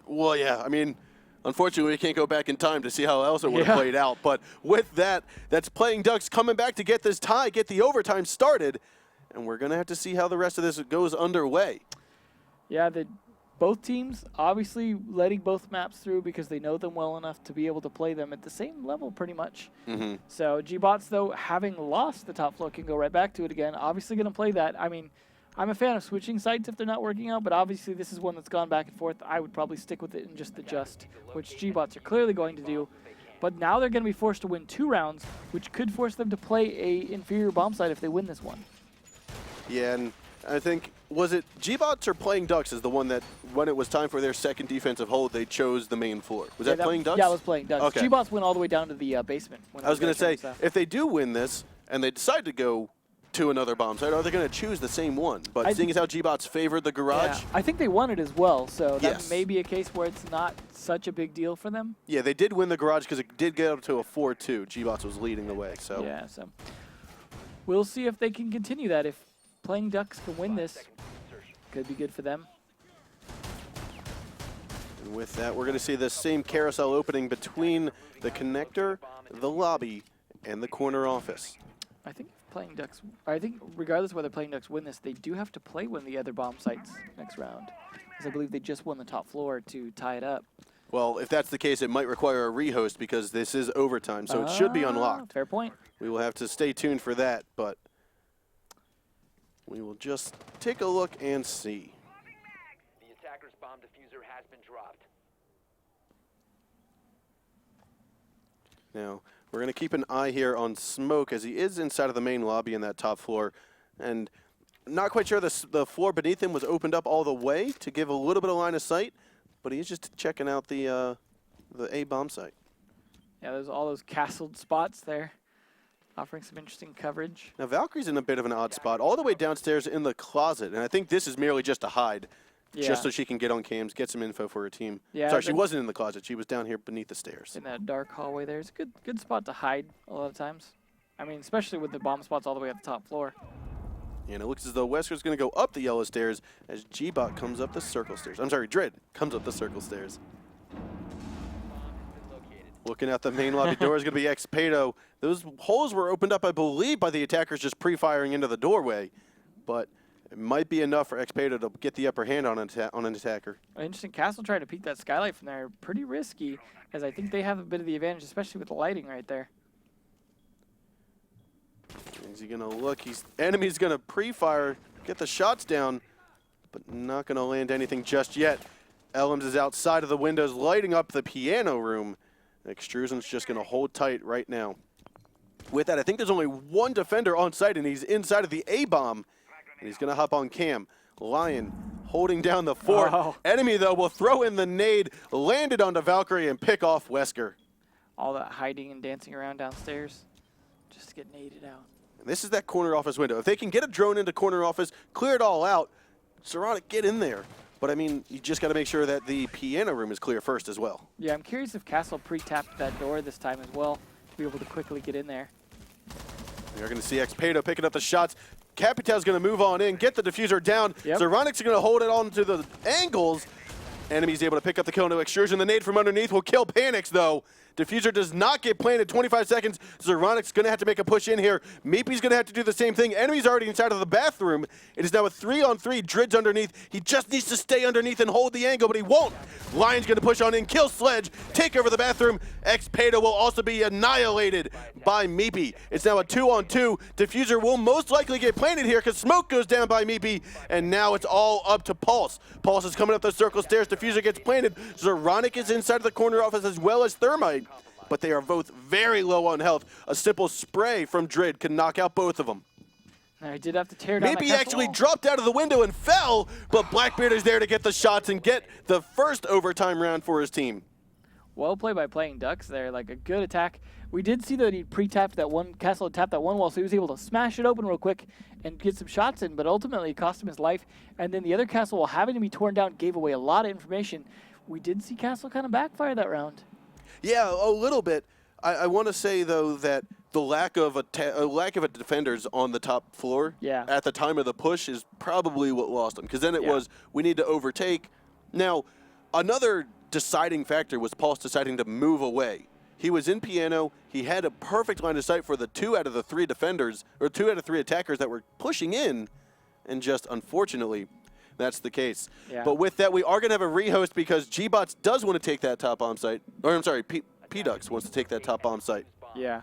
Well, yeah, I mean, unfortunately, we can't go back in time to see how else it would have played out. But with that, that's Playing Ducks coming back to get this tie, get the overtime started. And we're going to have to see how the rest of this goes underway. Yeah, both teams obviously letting both maps through because they know them well enough to be able to play them at the same level pretty much. So gBots, though, having lost the top floor, can go right back to it again. Obviously going to play that. I mean, I'm a fan of switching sites if they're not working out, but obviously this is one that's gone back and forth. I would probably stick with it and just adjust, which gBots are clearly going to do. But now they're going to be forced to win 2 rounds, which could force them to play a inferior bomb site if they win this one. Yeah, and I think, was it gBots or Playing Ducks is the one that, when it was time for their second defensive hold, they chose the main floor? Was that Playing Ducks? Yeah, it was Playing Ducks. Okay. gBots went all the way down to the basement. I was going to say, if they do win this and they decide to go to another bomb site, are they going to choose the same one? But seeing as how gBots favored the garage. Yeah, I think they won it as well, so Yes. that may be a case where it's not such a big deal for them. Yeah, they did win the garage because it did get up to a 4-2. gBots was leading the way. So Yeah, so we'll see if they can continue that. If Playing Ducks can win this, could be good for them. And with that, we're going to see the same carousel opening between the connector, the lobby, and the corner office. I think if Playing Ducks, I think regardless of whether Playing Ducks win this, they do have to play one of the other bomb sites next round, because I believe they just won the top floor to tie it up. Well, if that's the case, it might require a rehost because this is overtime, so it should be unlocked. Fair point. We will have to stay tuned for that, but we will just take a look and see. The attacker's bomb diffuser has been dropped. Now, we're going to keep an eye here on Smoke as he is inside of the main lobby in that top floor. And not quite sure the floor beneath him was opened up all the way to give a little bit of line of sight, but he's just checking out the A bomb site. Yeah, there's all those castled spots there, offering some interesting coverage. Now, Valkyrie's in a bit of an odd spot, all the way downstairs in the closet. And I think this is merely just a hide, just so she can get on cams, get some info for her team. Yeah, Sorry, she wasn't in the closet. She was down here beneath the stairs. In that dark hallway there. It's a good spot to hide a lot of times. I mean, especially with the bomb spots all the way at the top floor. And it looks as though Wesker's going to go up the yellow stairs as gBot comes up the circle stairs. I'm sorry, Drid comes up the circle stairs. Looking at the main lobby door is going to be Xpedo. Those holes were opened up, I believe, by the attackers just pre-firing into the doorway. But it might be enough for Xpedo to get the upper hand on an attacker. Interesting. Castle trying to peek that skylight from there. Pretty risky, as I think they have a bit of the advantage, especially with the lighting right there. Is he going to look? Enemy's going to pre-fire, get the shots down, but not going to land anything just yet. Elms is outside of the windows, lighting up the piano room. Extrusion's just going to hold tight right now. With that, I think there's only one defender on site, and he's inside of the A-bomb. And he's going to hop on cam. Lion holding down the fort. Oh. Enemy, though, will throw in the nade, landed onto Valkyrie, and pick off Wesker. All that hiding and dancing around downstairs just to get naded out. And this is that corner office window. If they can get a drone into corner office, clear it all out, Saronic, get in there. But, I mean, you just got to make sure that the piano room is clear first as well. Yeah, I'm curious if Castle pre-tapped that door this time as well to be able to quickly get in there. You're going to see Xpedo picking up the shots. Capital's going to move on in, get the diffuser down. Yep. Zeronic's going to hold it on to the angles. Enemy's able to pick up the kill. No extrusion. The nade from underneath will kill Panics, though. Diffuser does not get planted. 25 seconds. Zeronic's going to have to make a push in here. Meepy's going to have to do the same thing. Enemy's already inside of the bathroom. It is now a 3-on-3. Drid's underneath. He just needs to stay underneath and hold the angle, but he won't. Lion's going to push on in, kill Sledge, take over the bathroom. Xpedo will also be annihilated by Meepy. It's now a 2-on-2. Diffuser will most likely get planted here because Smoke goes down by Meepy, and now it's all up to Pulse. Pulse is coming up the circle stairs. Diffuser gets planted. Zeronic is inside of the corner office as well as Thermite, but they are both very low on health. A simple spray from Drid can knock out both of them. Now he did have to tear down Maybe he that actually castle wall. dropped out of the window and fell, but Blackbeard is there to get the shots and get the first overtime round for his team. Well played by Playing Ducks there, like a good attack. We did see that he pre-tapped that one, Castle had tapped that one wall, so he was able to smash it open real quick and get some shots in, but ultimately it cost him his life. And then the other castle, while having to be torn down, gave away a lot of information. We did see Castle kind of backfire that round. Yeah, a little bit. I want to say, though, that the lack of defenders on the top floor at the time of the push is probably what lost them, because then it was, we need to overtake. Now, another deciding factor was Pulse deciding to move away. He was in piano. He had a perfect line of sight for the 2 out of the 3 defenders, or 2 out of 3 attackers that were pushing in, and just unfortunately, that's the case. Yeah. But with that, we are going to have a rehost because gBots does want to take that top bomb site. Or I'm sorry, P-Ducks wants to take that top bomb site. Yeah.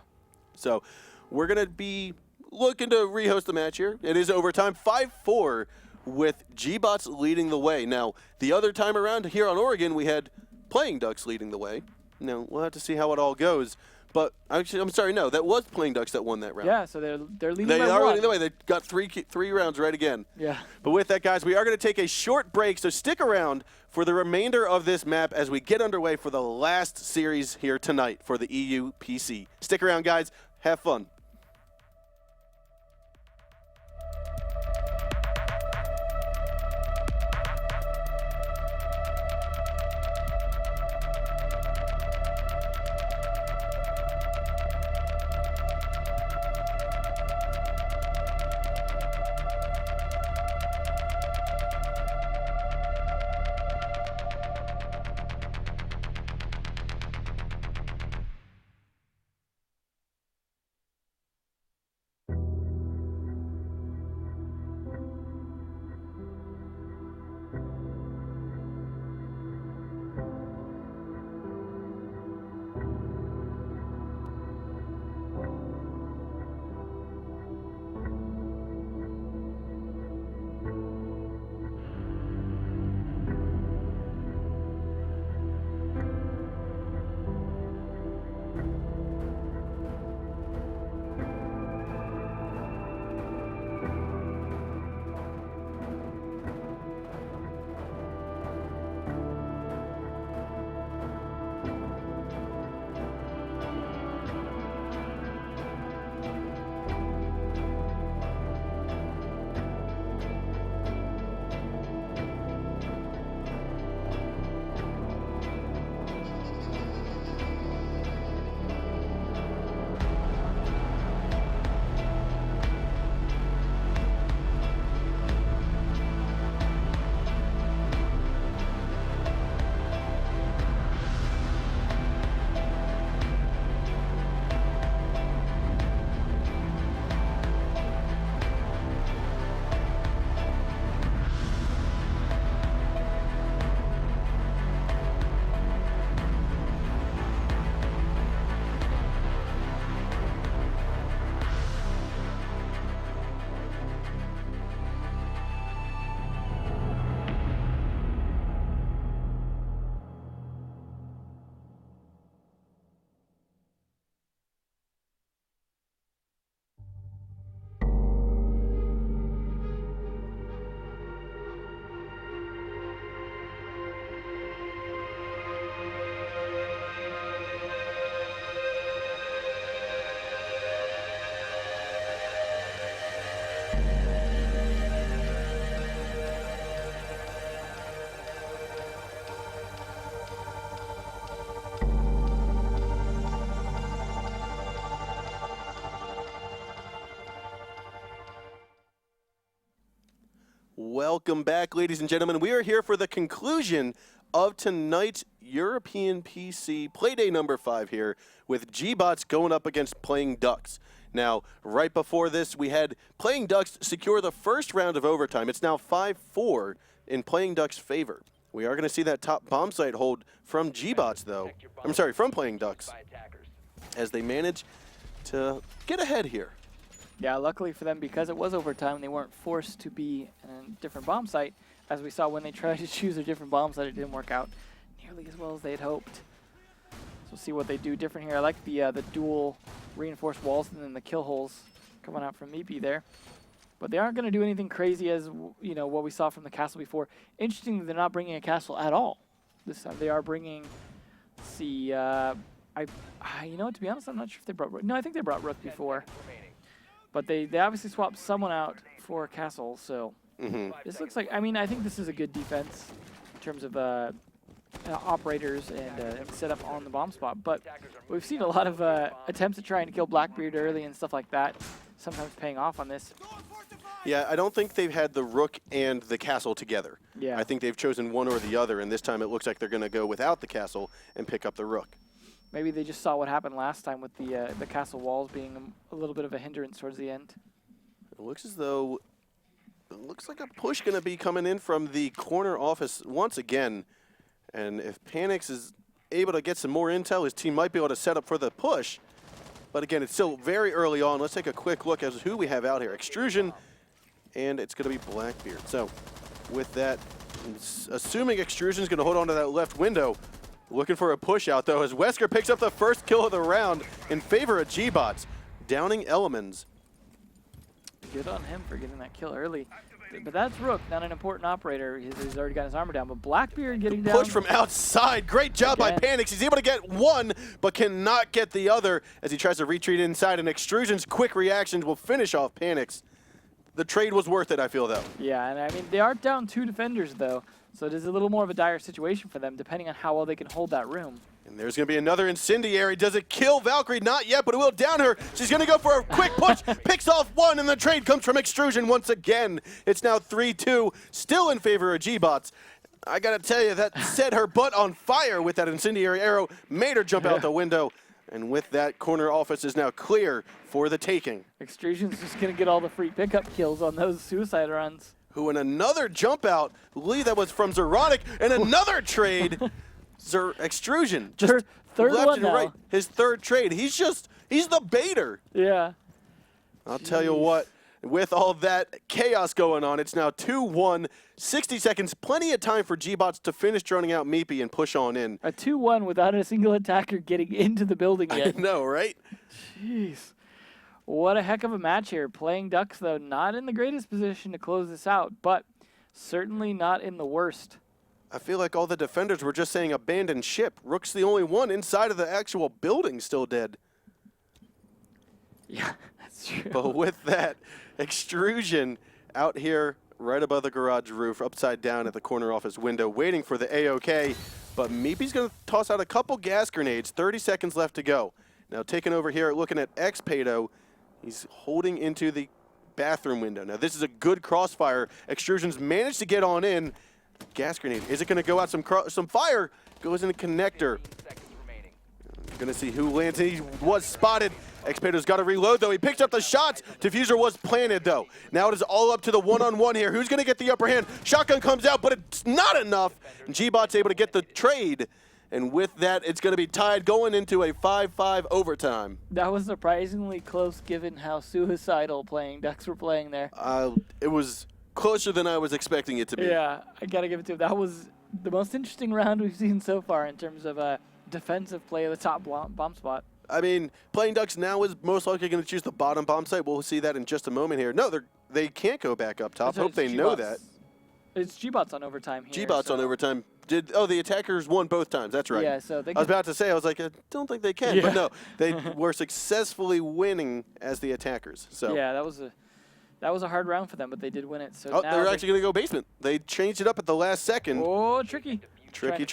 So we're going to be looking to rehost the match here. It is overtime, 5-4, with gBots leading the way. Now, the other time around here on Oregon, we had Playing Ducks leading the way. Now, we'll have to see how it all goes. But actually, I'm sorry, no, that was Playing Ducks that won that round. Yeah, so they're leading They by are one. leading the way. They got three rounds right again. Yeah. But with that, guys, we are going to take a short break, so stick around for the remainder of this map as we get underway for the last series here tonight for the EU PC. Stick around, guys. Have fun. Welcome back, ladies and gentlemen. We are here for the conclusion of tonight's European PC Playday number 5 here with gBots going up against Playing Ducks. Now, right before this, we had Playing Ducks secure the first round of overtime. It's now 5-4 in Playing Ducks' favor. We are going to see that top bomb site hold from gBots, though. I'm sorry, from Playing Ducks, as they manage to get ahead here. Yeah, luckily for them, because it was overtime, they weren't forced to be in a different bomb site. As we saw when they tried to choose a different bomb site, it didn't work out nearly as well as they had hoped. So we'll see what they do different here. I like the dual reinforced walls and then the kill holes coming out from Meepy there. But they aren't going to do anything crazy as, you know, what we saw from the castle before. Interestingly, they're not bringing a castle at all this time. They are bringing, let's see, you know what, to be honest, I'm not sure if they brought Rook. No, I think they brought Rook before. But they obviously swapped someone out for a castle, so this looks like, I mean, I think this is a good defense in terms of operators and setup on the bomb spot. But we've seen a lot of attempts at trying to kill Blackbeard early and stuff like that, sometimes paying off on this. Yeah, I don't think they've had the Rook and the castle together. Yeah. I think they've chosen one or the other, and this time it looks like they're going to go without the castle and pick up the Rook. Maybe they just saw what happened last time with the castle walls being a little bit of a hindrance towards the end. It looks as though, it looks like a push going to be coming in from the corner office once again. And if Panix is able to get some more intel, his team might be able to set up for the push. But again, it's still very early on. Let's take a quick look at who we have out here. Extrusion, and it's going to be Blackbeard. So with that, assuming Extrusion's going to hold on to that left window, looking for a push out though, as Wesker picks up the first kill of the round in favor of gBots, downing Elements. Good on him for getting that kill early. But that's Rook, not an important operator. He's already got his armor down. But Blackbeard getting down. Push from outside. Great job by Panix. He's able to get one, but cannot get the other as he tries to retreat inside. And Extrusion's quick reactions will finish off Panix. The trade was worth it, I feel, though. Yeah, and I mean, they are down 2 defenders, though. So it is a little more of a dire situation for them, depending on how well they can hold that room. And there's going to be another incendiary. Does it kill Valkyrie? Not yet, but it will down her. She's going to go for a quick push. Picks off one, and the trade comes from Extrusion once again. It's now 3-2, still in favor of gBots. I got to tell you, that set her butt on fire with that incendiary arrow. Made her jump out the window. And with that, corner office is now clear for the taking. Extrusion's just going to get all the free pickup kills on those suicide runs. Who in another jump out, I believe that was from Zeronic, and another trade. Extrusion, just third left one and now. right. His third trade. He's the baiter. Yeah. I'll tell you what, with all that chaos going on, it's now 2-1, 60 seconds, plenty of time for gBots to finish droning out Meepy and push on in. A 2-1 without a single attacker getting into the building yet. I know, right? Jeez. What a heck of a match here. Playing Ducks, though, not in the greatest position to close this out, but certainly not in the worst. I feel like all the defenders were just saying abandon ship. Rook's the only one inside of the actual building still dead. Yeah, that's true. But with that, Extrusion out here right above the garage roof, upside down at the corner office window, waiting for the AOK. But Meepy's going to toss out a couple gas grenades, 30 seconds left to go. Now taking over here, looking at Xpedo, he's holding into the bathroom window. Now this is a good crossfire. Extrusion's managed to get on in. Gas grenade. Is it going to go out some fire? Goes in the connector. Going to see who lands. He was spotted. Xpedo's got to reload, though. He picked up the shots. Diffuser was planted, though. Now it is all up to the one-on-one here. Who's going to get the upper hand? Shotgun comes out, but it's not enough. And gBot's able to get the trade. And with that, it's going to be tied going into a 5-5 overtime. That was surprisingly close given how suicidal playing Ducks were playing there. It was closer than I was expecting it to be. Yeah, I got to give it to him. That was the most interesting round we've seen so far in terms of defensive play of the top bomb spot. I mean, playing Ducks now is most likely going to choose the bottom bomb site. We'll see that in just a moment here. No, they can't go back up top. Hope they know that. It's gBots on overtime here. gBots on overtime. The attackers won both times. That's right. Yeah, so I was about to say, I was like, I don't think they can. Yeah. But no, they were successfully winning as the attackers. So yeah, that was a hard round for them, but they did win it. So now they're actually going to go basement. They changed it up at the last second. Oh, tricky. Tricky.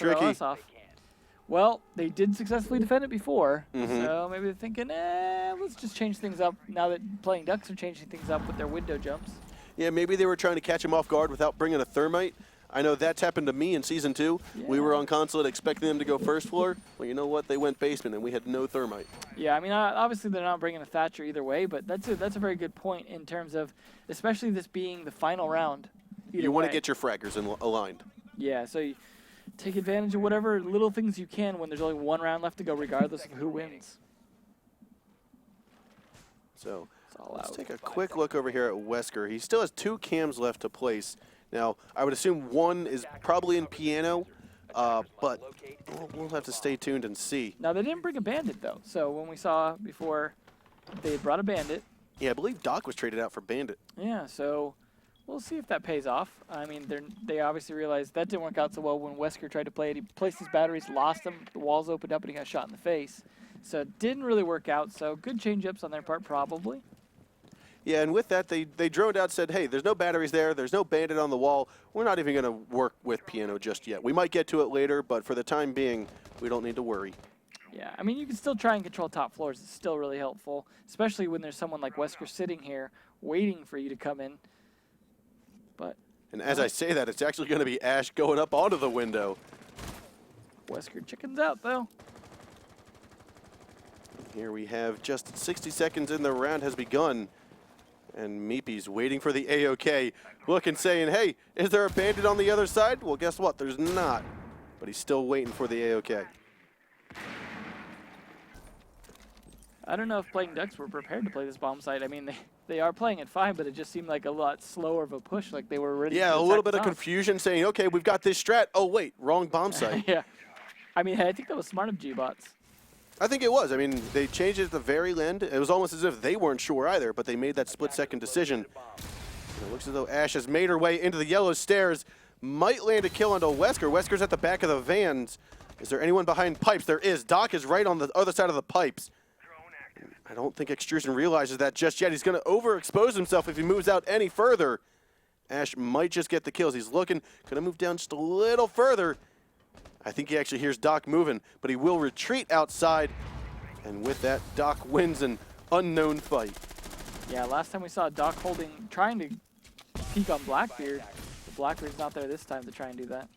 Well, they did successfully defend it before, so maybe they're thinking, let's just change things up now that playing Ducks are changing things up with their window jumps. Yeah, maybe they were trying to catch him off guard without bringing a thermite. I know that's happened to me in Season 2. Yeah. We were on Consulate expecting them to go first floor. Well, you know what? They went basement, and we had no thermite. Yeah, I mean, obviously they're not bringing a Thatcher either way, but that's a very good point in terms of, especially this being the final round. You want to get your fraggers aligned. Yeah, so you take advantage of whatever little things you can when there's only one round left to go, regardless of who wins. So let's take a quick look over here at Wesker. He still has 2 cams left to place. Now, I would assume one is probably in piano, but we'll have to stay tuned and see. Now, they didn't bring a bandit, though. So when we saw before, they brought a bandit. Yeah, I believe Doc was traded out for Bandit. Yeah, so we'll see if that pays off. I mean, they obviously realized that didn't work out so well when Wesker tried to play it. He placed his batteries, lost them, the walls opened up, and he got shot in the face. So it didn't really work out, so good change-ups on their part, probably. Yeah, and with that, they droned out, said, hey, there's no batteries there, there's no Bandit on the wall. We're not even going to work with Piano just yet. We might get to it later, but for the time being, we don't need to worry. Yeah, I mean, you can still try and control top floors. It's still really helpful, especially when there's someone like Wesker sitting here waiting for you to come in. But And as I say that, it's actually going to be Ash going up onto the window. Wesker chickens out, though. Here we have just 60 seconds in the round has begun. And Meepy's waiting for the AOK, looking, saying, hey, is there a Bandit on the other side? Well, guess what? There's not. But he's still waiting for the AOK. I don't know if Playing Ducks were prepared to play this bomb site. I mean, they are playing it fine, but it just seemed like a lot slower of a push, like they were ready to Yeah, a attack little bit of top. confusion, saying, okay, we've got this strat. Oh, wait, wrong bomb site. Yeah. I mean, I think that was smart of gBots. I think it was. I mean, they changed it at the very end. It was almost as if they weren't sure either, but they made that split-second decision. And it looks as though Ash has made her way into the yellow stairs. Might land a kill onto Wesker. Wesker's at the back of the vans. Is there anyone behind pipes? There is. Doc is right on the other side of the pipes. I don't think Extrusion realizes that just yet. He's going to overexpose himself if he moves out any further. Ash might just get the kills. He's looking, going to move down just a little further. I think he actually hears Doc moving, but he will retreat outside. And with that, Doc wins an unknown fight. Yeah, last time we saw Doc trying to peek on Blackbeard. But Blackbeard's not there this time to try and do that.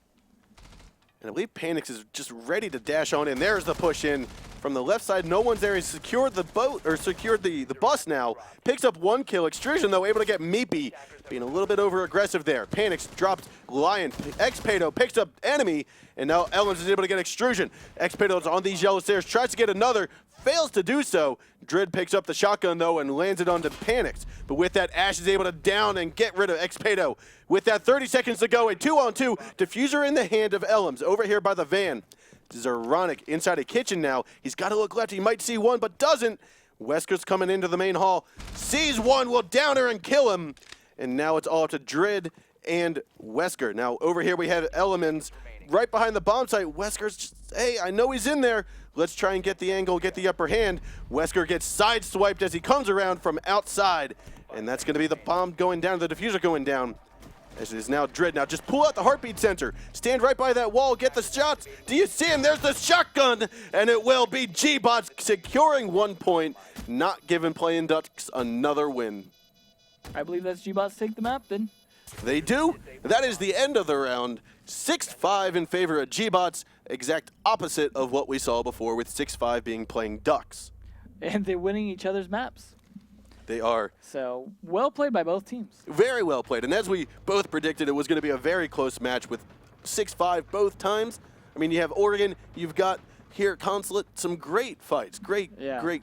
And I believe Panix is just ready to dash on in. There's the push in from the left side. No one's there. He's secured the boat, or secured the bus now. Picks up one kill. Extrusion, though, able to get Meepy. Being a little bit over-aggressive there. Panix drops Lion. Xpedo picks up enemy, and now Ellens is able to get Extrusion. Xpedo's on these yellow stairs, tries to get another, fails to do so. Drid picks up the shotgun, though, and lands it onto Panix. But with that, Ash is able to down and get rid of Xpedo. With that, 30 seconds to go, a 2-on-2. Diffuser in the hand of Ellens, over here by the van. Zeronic inside a kitchen now. He's got to look left. He might see one, but doesn't. Wesker's coming into the main hall. Sees one, will down her and kill him. And now it's all up to Drid and Wesker. Now, over here we have Elements right behind the bomb site. Wesker's just, hey, I know he's in there. Let's try and get the angle, get the upper hand. Wesker gets sideswiped as he comes around from outside. And that's going to be the bomb going down, the diffuser going down. As it is now Drid. Now just pull out the heartbeat sensor. Stand right by that wall. Get the shots. Do you see him? There's the shotgun. And it will be gBots securing 1 point. Not giving Playing Ducks another win. I believe that's gBots take the map then. They do. That is the end of the round. 6-5 in favor of gBots. Exact opposite of what we saw before with 6-5 being Playing Ducks. And they're winning each other's maps. They are. So, well played by both teams. Very well played. And as we both predicted, it was going to be a very close match with 6-5 both times. I mean, you have Oregon, you've got here at Consulate, some great fights. Great fights.